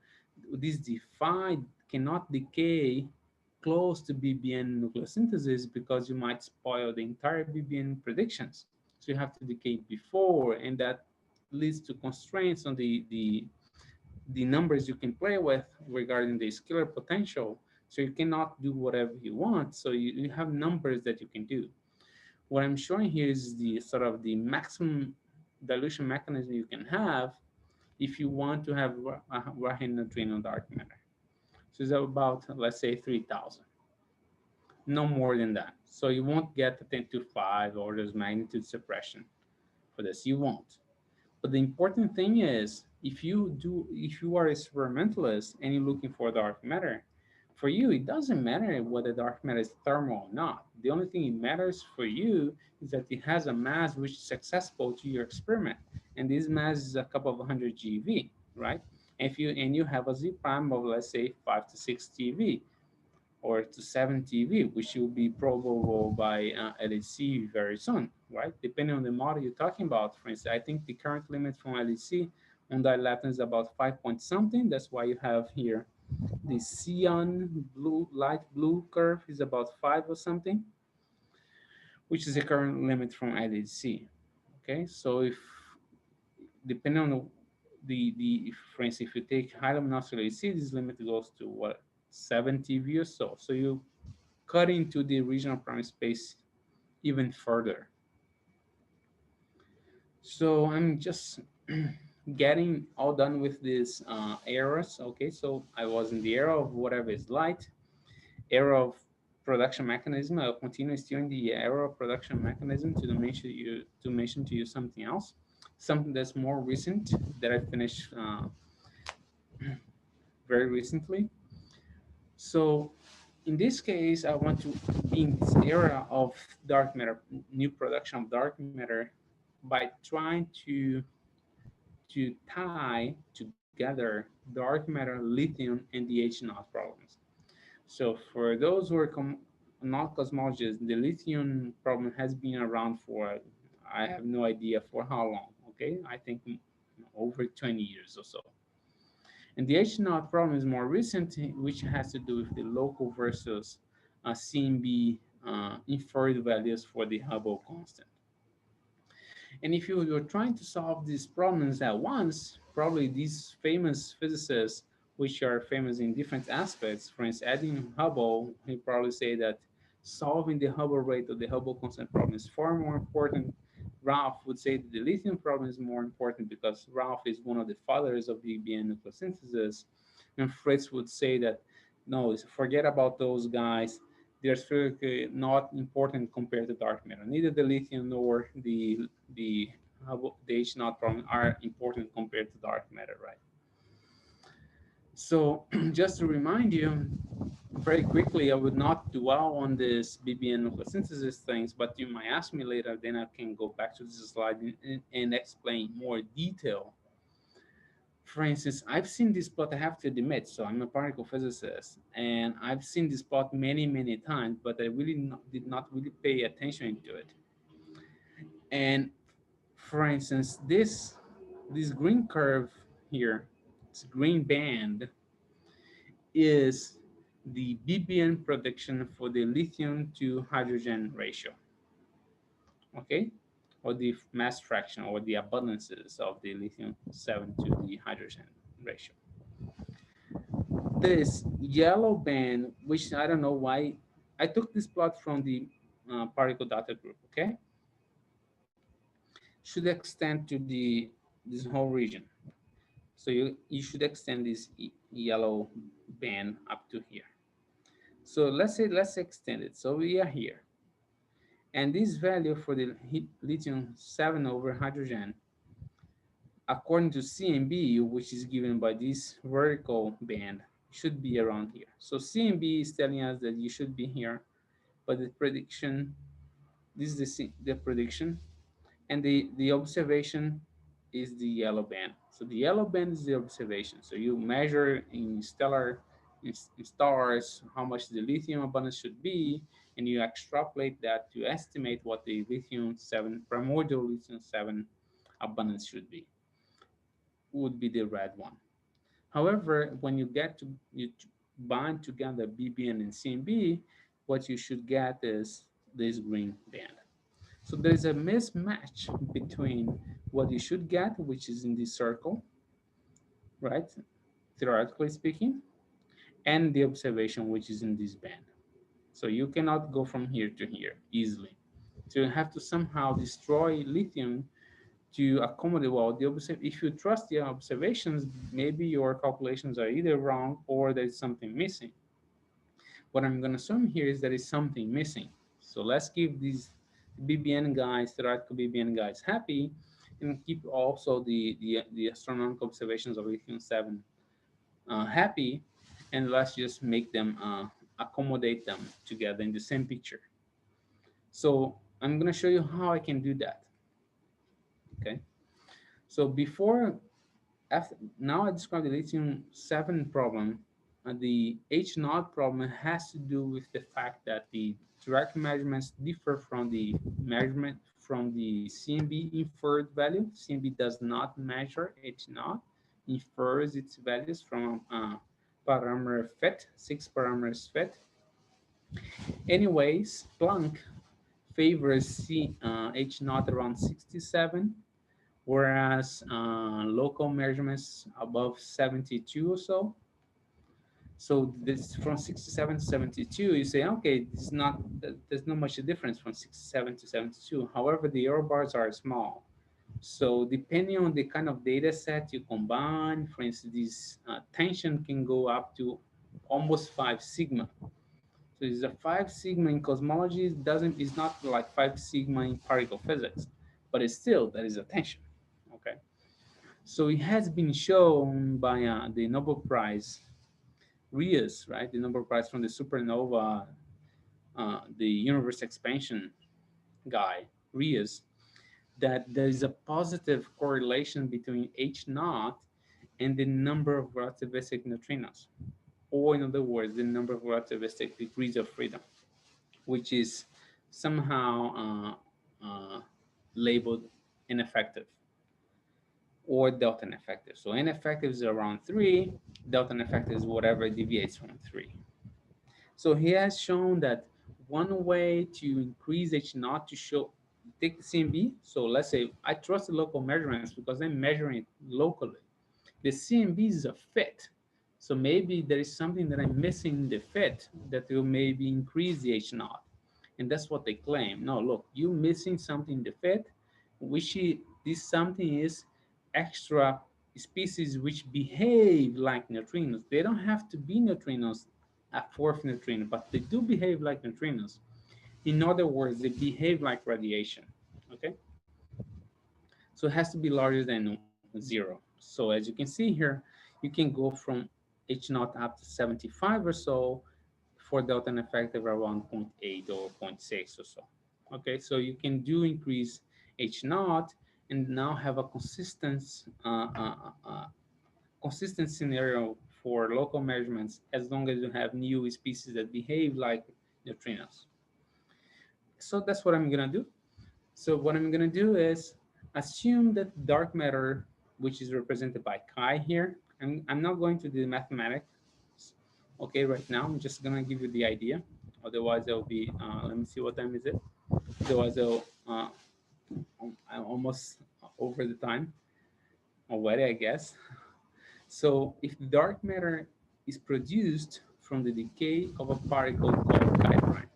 this defined cannot decay close to BBN nucleosynthesis because you might spoil the entire BBN predictions. So you have to decay before, and that leads to constraints on the the numbers you can play with regarding the scalar potential. So you cannot do whatever you want. So you have numbers that you can do. What I'm showing here is the sort of the maximum dilution mechanism you can have if you want to have a Rahin neutrino dark matter. So it's about, let's say, 3,000, no more than that. So you won't get a 10 to 5 orders magnitude suppression for this. You won't. But the important thing is, if you are a experimentalist and you're looking for dark matter, for you it doesn't matter whether dark matter is thermal or not. The only thing it matters for you is that it has a mass which is accessible to your experiment, and this mass is a couple of hundred GeV, right? And you have a Z prime of, let's say, 5 to 6 TeV, or to 7 TeV, which will be probable by LHC very soon, right? Depending on the model you're talking about. For instance, I think the current limit from LHC on dilepton is about 5 point something. That's why you have here the cyan blue, light blue curve is about 5 or something, which is the current limit from LHC. Okay, so if depending on the for instance, if you take high luminosity LHC, this limit goes to what, 7 TeV or so. So you cut into the regional prime space even further. So I'm just getting all done with these errors. Okay, so I was in the era of whatever is light, era of production mechanism. I'll continue still in the era of production mechanism to mention to you something else, something that's more recent that I finished very recently. So in this case, I want to be in this era of dark matter, new production of dark matter, by trying to tie together dark matter, lithium, and the H naught problems. So for those who are not cosmologists, the lithium problem has been around for, I have no idea for how long. Okay, I think over 20 years or so. And the H naught problem is more recent, which has to do with the local versus CMB inferred values for the Hubble constant. And if you're trying to solve these problems at once, probably these famous physicists, which are famous in different aspects, for instance, Edwin Hubble, he probably say that solving the Hubble rate or the Hubble constant problem is far more important. Ralph would say that the lithium problem is more important because Ralph is one of the fathers of the BN nucleosynthesis. And Fritz would say that no, forget about those guys. They're strictly not important compared to dark matter. Neither the lithium nor the the H naught problem are important compared to dark matter, right? So just to remind you, very quickly, I would not dwell on this BBN nucleosynthesis things, but you might ask me later, then I can go back to this slide and explain more detail. For instance, I've seen this plot, I have to admit, so I'm a particle physicist, and I've seen this plot many, many times, but I really did not really pay attention to it. And for instance, this green curve here, this green band, is the BBN prediction for the lithium to hydrogen ratio, okay? Or the mass fraction or the abundances of the lithium 7 to the hydrogen ratio. This yellow band, which I don't know why, I took this plot from the particle data group, okay? Should extend to this whole region. So you should extend this yellow band up to here. So let's extend it. So we are here. And this value for the lithium 7 over hydrogen, according to CMB, which is given by this vertical band, should be around here. So CMB is telling us that you should be here, but the prediction, this is the prediction, and the observation is the yellow band. So the yellow band is the observation. So you measure in in stars how much the lithium abundance should be, and you extrapolate that to estimate what the lithium 7 primordial lithium 7 abundance should be. Would be the red one. However, when you get to you bind together BBN and CMB, what you should get is this green band. So there's a mismatch between what you should get, which is in this circle, right? theoretically speaking, and the observation, which is in this band. So you cannot go from here to here easily. So you have to somehow destroy lithium to accommodate, well, if you trust the observations, maybe your calculations are either wrong or there's something missing. What I'm going to assume here is there is something missing. So let's keep these BBN guys, theoretical BBN guys, happy, and keep also the astronomical observations of lithium 7 happy, and let's just make them accommodate them together in the same picture. So I'm going to show you how I can do that. Okay. So now I described the lithium 7 problem. The H naught problem has to do with the fact that the direct measurements differ from the measurement from the CMB inferred value. CMB does not measure H naught, infers its values from parameter FET, 6 parameters FET. Anyways, Planck favors H naught around 67, whereas local measurements above 72 or so. So this from 67 to 72, you say, okay, this is not, there's not much difference from 67 to 72. However, the error bars are small. So depending on the kind of data set you combine, for instance, this tension can go up to almost 5 sigma. So it's a 5 sigma in cosmology. Is not like 5 sigma in particle physics, but it's still, that is a tension. Okay. So it has been shown by the Nobel Prize, Rias, right? The Nobel Prize from the supernova, the universe expansion guy, Rias, that there is a positive correlation between H naught and the number of relativistic neutrinos, or in other words, the number of relativistic degrees of freedom, which is somehow labeled ineffective or delta ineffective. So ineffective is around 3, delta ineffective is whatever deviates from 3. So he has shown that one way to increase H naught to show, take the CMB. So let's say I trust the local measurements because I'm measuring it locally. The CMB is a fit. So maybe there is something that I'm missing in the fit that will maybe increase the H naught. And that's what they claim. No, look, you're missing something in the fit, which this something is extra species which behave like neutrinos. They don't have to be neutrinos, a fourth neutrino, but they do behave like neutrinos. In other words, they behave like radiation. Okay? So it has to be larger than 0. So as you can see here, you can go from H naught up to 75 or so for delta effective around 0.8 or zero point 0.6 or so. Okay, so you can do increase H naught and now have a consistent scenario for local measurements as long as you have new species that behave like neutrinos. So that's what I'm gonna do. So what I'm gonna do is assume that dark matter, which is represented by chi here, I'm not going to do the mathematics, okay, right now. I'm just gonna give you the idea. Otherwise, there'll be, let me see what time is it. Otherwise, I'm almost over the time already, I guess. So if dark matter is produced from the decay of a particle called chi prime,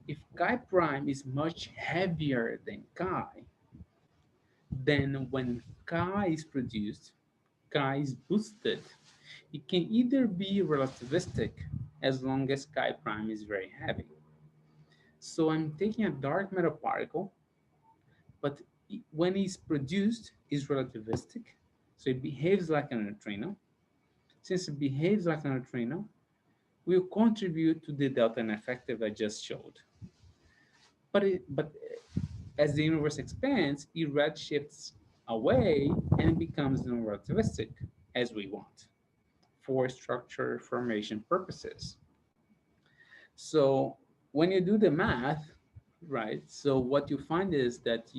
if chi prime is much heavier than chi, then when chi is produced, chi is boosted. It can either be relativistic as long as chi prime is very heavy. So I'm taking a dark matter particle, but when it's produced, it's relativistic. So it behaves like a neutrino. Since it behaves like a neutrino, will contribute to the delta effective I just showed. But as the universe expands, it redshifts away and it becomes non-relativistic as we want for structure formation purposes. So when you do the math, right, so what you find is that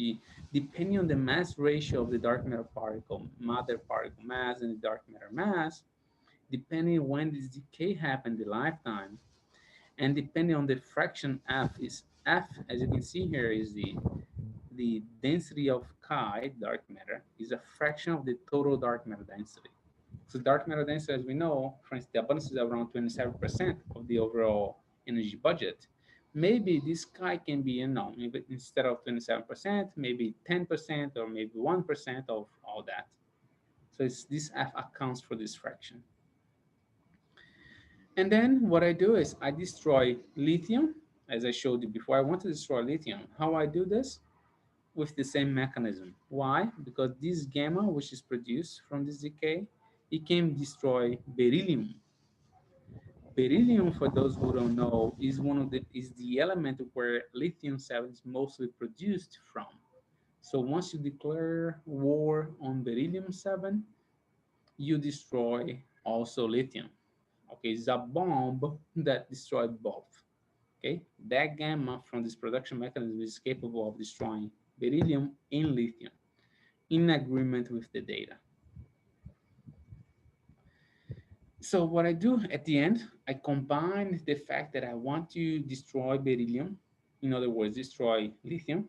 depending on the mass ratio of the dark matter particle mass and the dark matter mass, depending on when this decay happened in the lifetime, and depending on the fraction f, as you can see here, is the density of chi, dark matter, is a fraction of the total dark matter density. So dark matter density, as we know, for instance, the abundance is around 27% of the overall energy budget. Maybe this guy can be, instead of 27%, maybe 10% or maybe 1% of all that. So this F accounts for this fraction. And then what I do is I destroy lithium, as I showed you before. I want to destroy lithium. How I do this? With the same mechanism. Why? Because this gamma, which is produced from this decay, it can destroy beryllium. Beryllium, for those who don't know, is the element where lithium-7 is mostly produced from. So once you declare war on beryllium-7, you destroy also lithium. Okay, it's a bomb that destroyed both. Okay, that gamma from this production mechanism is capable of destroying beryllium and lithium in agreement with the data. So what I do at the end, I combine the fact that I want to destroy beryllium, in other words, destroy lithium,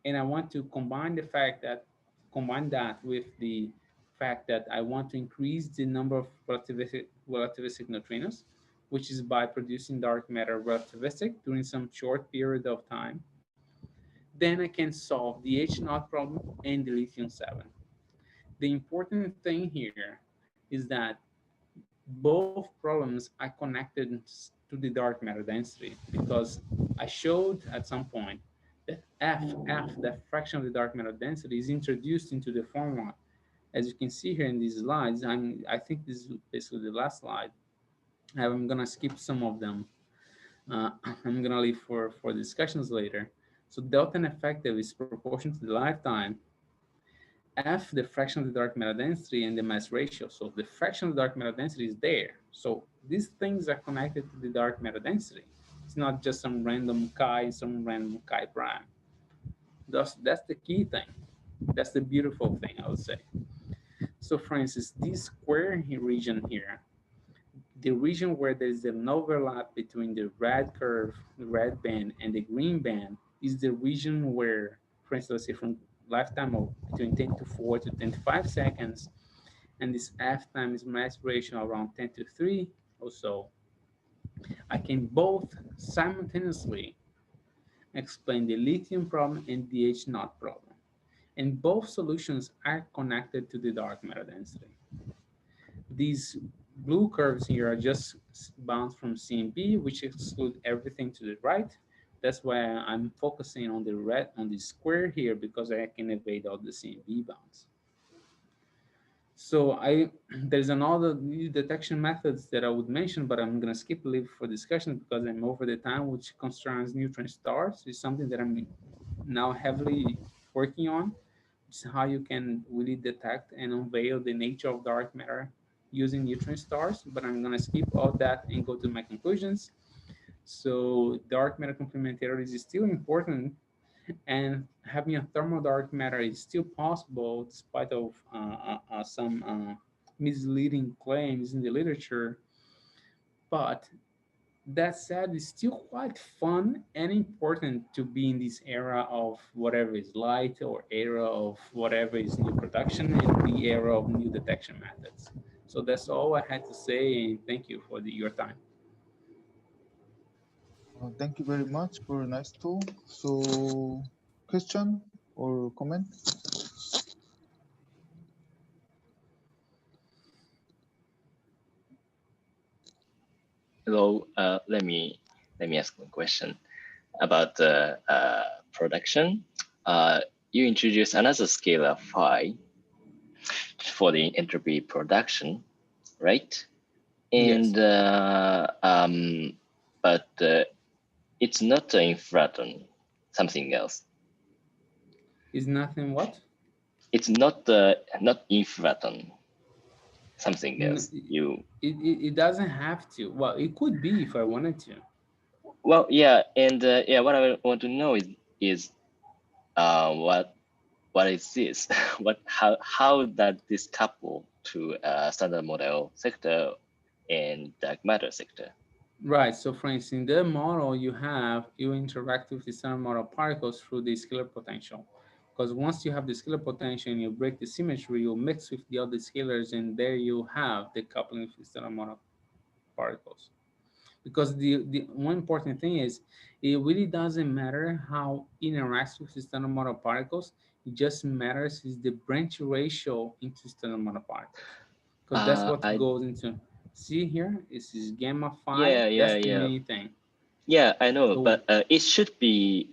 and I want to combine that with the fact that I want to increase the number of relativistic neutrinos, which is by producing dark matter relativistic during some short period of time. Then I can solve the H naught problem and the lithium-7. The important thing here is that both problems are connected to the dark matter density, because I showed at some point that F, that fraction of the dark matter density, is introduced into the formula. As you can see here in these slides, I think this is basically the last slide. I'm gonna skip some of them. I'm gonna leave for discussions later. So delta and effective is proportional to the lifetime. F, the fraction of the dark matter density, and the mass ratio. So the fraction of the dark matter density is there. So these things are connected to the dark matter density. It's not just some random chi, some random chi prime. That's the key thing. That's the beautiful thing, I would say. So for instance, this square region here, the region where there's an overlap between the red curve, the red band, and the green band is the region where, for instance, let's say from lifetime of between 10 to 4 to 10 to 5 seconds, and this F times mass ratio around 10 to 3 or so, I can both simultaneously explain the lithium problem and the H naught problem. And both solutions are connected to the dark matter density. These blue curves here are just bounds from CMB, which exclude everything to the right. That's why I'm focusing on the red, on the square here, because I can evade all the CMB bounds. So there's another new detection methods that I would mention, but I'm gonna skip a little for discussion because I'm over the time, which concerns neutron stars. It's something that I'm now heavily working on. It's how you can really detect and unveil the nature of dark matter using neutron stars, but I'm gonna skip all that and go to my conclusions. So dark matter complementarity is still important, and having a thermal dark matter is still possible despite of some misleading claims in the literature. But that said, it's still quite fun and important to be in this era of whatever is light, or era of whatever is new production, and the era of new detection methods. So that's all I had to say, and thank you for your time. Thank you very much for a nice talk. So, question or comment? Hello, let me ask one question about the production. You introduced another scalar phi for the entropy production, right? Yes. And but it's not in photon, something else. Is nothing what? It's not not in photon, something else. It doesn't have to. Well, it could be if I wanted to. Well, yeah, and yeah, what I want to know is what is this? How does this couple to standard model sector and dark matter sector? Right. So for instance, in the model you interact with the standard model particles through the scalar potential Because once you have the scalar potential and you break the symmetry, you mix with the other scalars, and there you have the coupling of the stellar model particles. Because the one important thing is, it really doesn't matter how it interacts with the stellar model particles. It just matters is the branch ratio into stellar model particles, because that's what I goes into. See here, this is gamma phi. yeah yeah That's the yeah main thing. yeah I know, So but it should be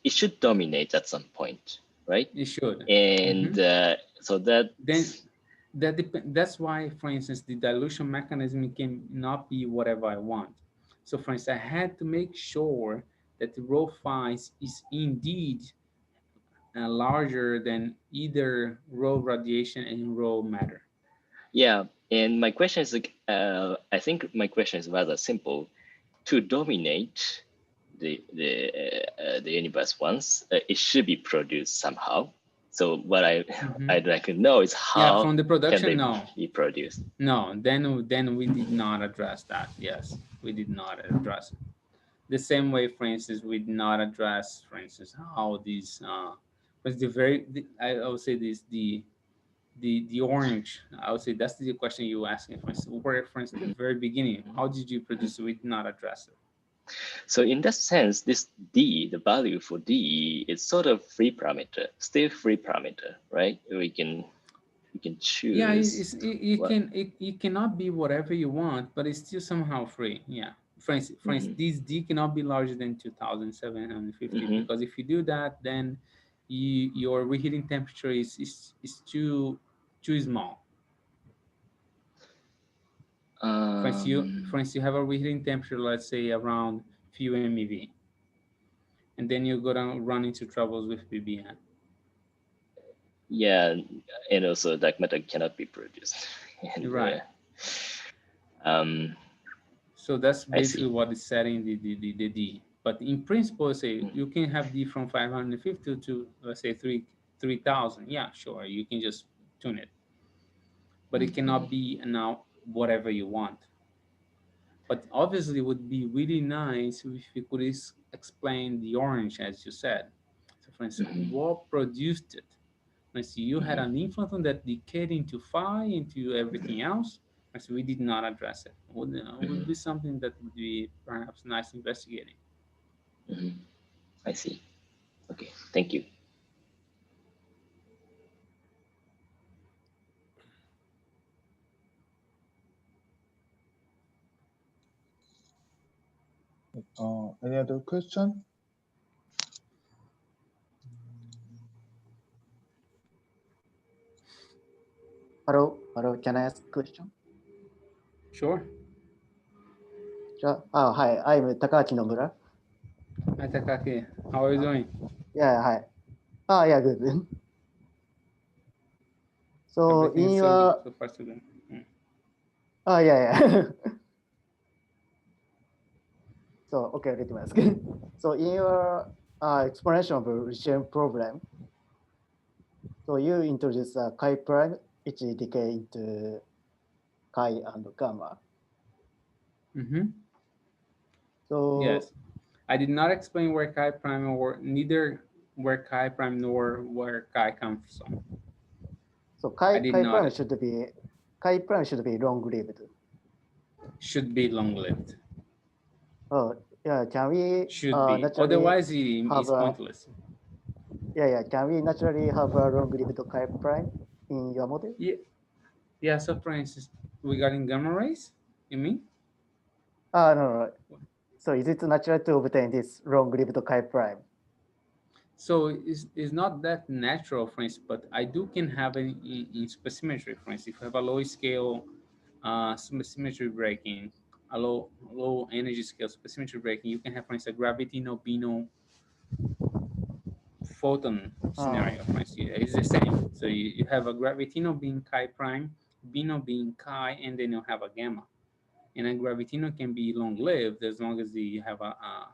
it should dominate at some point, right? it should. And so that Then that's why, for instance, the dilution mechanism can not be whatever I want. So for instance, I had to make sure that the rho phi is indeed larger than either rho radiation and rho matter. yeah. And my question is like, I think my question is rather simple. To dominate the universe once, it should be produced somehow. So what I'd like to know is Yeah, how from the can production, they no. be produced? No, then we did not address that. Yes, we did not address it. The same way, for instance, we did not address, for instance, how these was I would say this the orange. I would say that's the question you were asking, for instance, where, for instance, the very beginning, how did you produce it? We did not address it. So in that sense, this D, the value for D, is sort of free parameter, still free parameter, right? We can choose. Yeah, it cannot be whatever you want, but it's still somehow free. Yeah. For instance, this D cannot be larger than 2,750 because if you do that, then your reheating temperature is too small. For instance, you have a reheating temperature, let's say around few MeV, and then you go down run into troubles with BBN. Yeah, and also dark matter cannot be produced. And, Right. So that's basically what is setting the D. But in principle, say you can have D from 550 to, let's say, 3,000. Yeah, sure, you can just tune it, but it cannot be now whatever you want. But obviously, it would be really nice if you could explain the orange, as you said. So, for instance, what produced it? For instance, you had an influence on that decayed into phi, into everything else. So we did not address it. Would be something that would be perhaps nice investigating. I see. Okay, thank you. Any other question? Hello, can I ask a question? Sure. Hi, I'm Takaaki Nomura. Hi, Takaki. How are you doing? Yeah, hi. Yeah, good. So Everything in is so your, good so far, so good. yeah. So, okay, let me ask. So in your explanation of the Richelieu problem, so you introduce chi prime, which decay into chi and gamma. So Yes, I did not explain where chi prime or neither where chi prime nor where chi comes from. so I did not. chi prime should be long-lived. Should be long-lived. Oh, yeah. Can we Should be. naturally Otherwise, it have is pointless. Yeah. Can we naturally have a long-lived chi prime in your model? Yeah. So, for instance, regarding gamma rays, you mean? No. So is it natural to obtain this long-lived chi prime? So it's not that natural, for instance, but I can have it in supersymmetry. For instance, if you have a low scale supersymmetry breaking, a low energy scale supersymmetry breaking, you can have, for instance, a gravitino-bino photon scenario. For instance, it's the same. So you have a gravitino being chi prime, bino being chi, and then you have a gamma. And a gravitino can be long-lived as long as you have a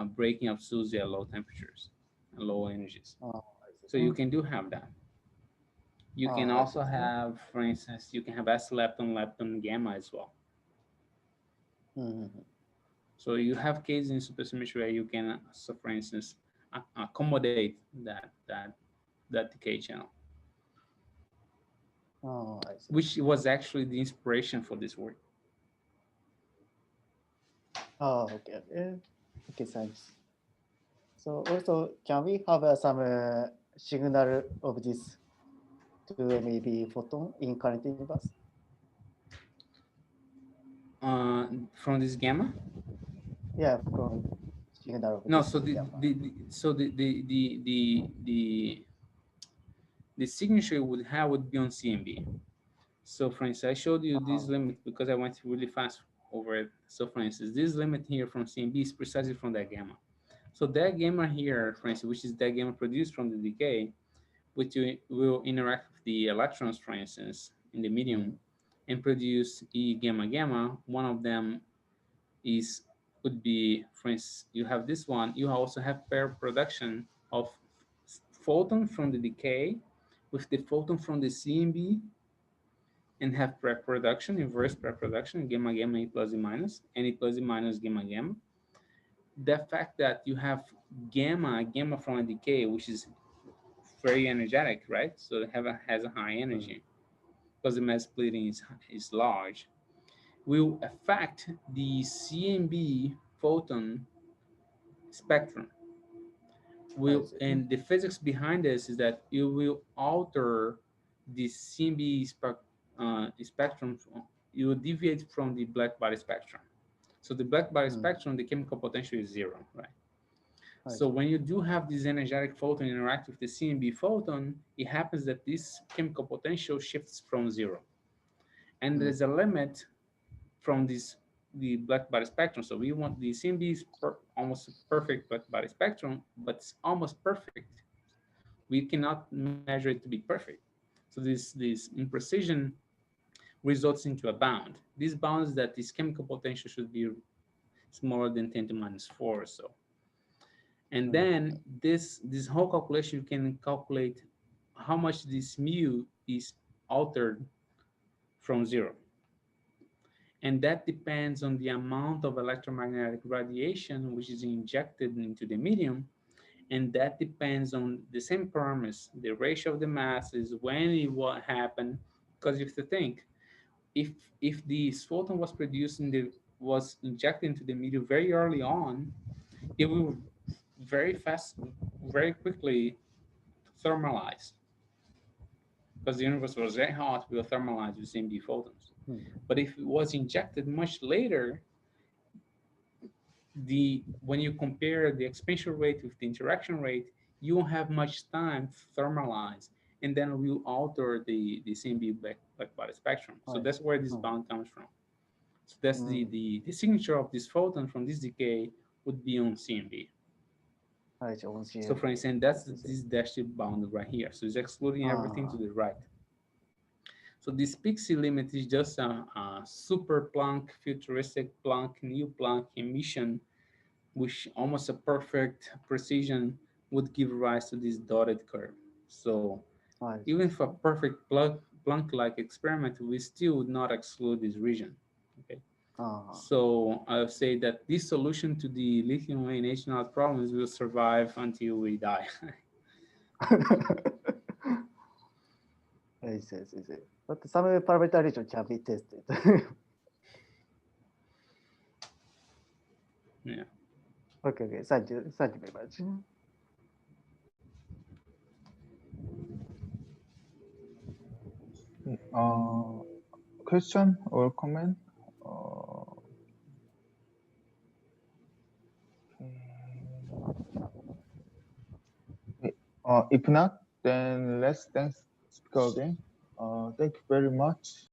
breaking of SUSY at low temperatures and low energies. So you can have that. You can also have, for instance, you can have S lepton, lepton, gamma as well. So you have cases in supersymmetry where you can, so for instance, accommodate that decay channel, Oh, I see. which was actually the inspiration for this work. Oh, okay. Okay, thanks. So also, can we have some signal of this to maybe photon in current universe? From this gamma? Yeah, from signal of No, this so gamma. the signature would be on CMB. So for instance, I showed you this limit because I went really fast over it. So for instance, this limit here from CMB is precisely from that gamma. So that gamma here, for instance, which is that gamma produced from the decay, which will interact with the electrons, for instance, in the medium and produce E gamma gamma. One of them would be, for instance, you have this one. You also have pair production of photon from the decay with the photon from the CMB, and have pre-production, inverse pre-production, gamma gamma E plus E minus, and E plus E minus gamma gamma. The fact that you have gamma from a decay, which is very energetic, right? So it has a high energy because the mass splitting is large, will affect the CMB photon spectrum. And the physics behind this is that it will alter the CMB spectrum. You will deviate from the black body spectrum. So the black body spectrum, the chemical potential is 0, right? So when you do have this energetic photon interact with the CMB photon, it happens that this chemical potential shifts from 0. And there's a limit from the black body spectrum. So we want the CMB is almost perfect black body spectrum, but it's almost perfect. We cannot measure it to be perfect. So this imprecision results into a bound. This bound is that this chemical potential should be smaller than 10 to minus 4 or so. And then this whole calculation, you can calculate how much this mu is altered from 0. And that depends on the amount of electromagnetic radiation which is injected into the medium. And that depends on the same parameters, the ratio of the masses, when it will happen. Because if you think, if the photon was produced was injected into the medium very early on, it will very quickly thermalize. Because the universe was very hot, we will thermalize with CMB photons. But if it was injected much later, when you compare the expansion rate with the interaction rate, you won't have much time to thermalize, and then we'll alter the CMB black body spectrum. So that's where this bound comes from. So that's the signature of this photon from this decay would be on CMB. So for instance, that's this dashed bound right here. So it's excluding everything to the right. So this Pixie limit is just a super Planck, futuristic Planck, new Planck emission, which almost a perfect precision would give rise to this dotted curve. So even for a perfect Planck-like experiment, we still would not exclude this region. Okay. So I would say that this solution to the lithium and H0 problems will survive until we die. I see. But some parameterization can be tested. Yeah. Okay. Thank you very much. Question or comment? If not, then let's thank speaker again. Thank you very much.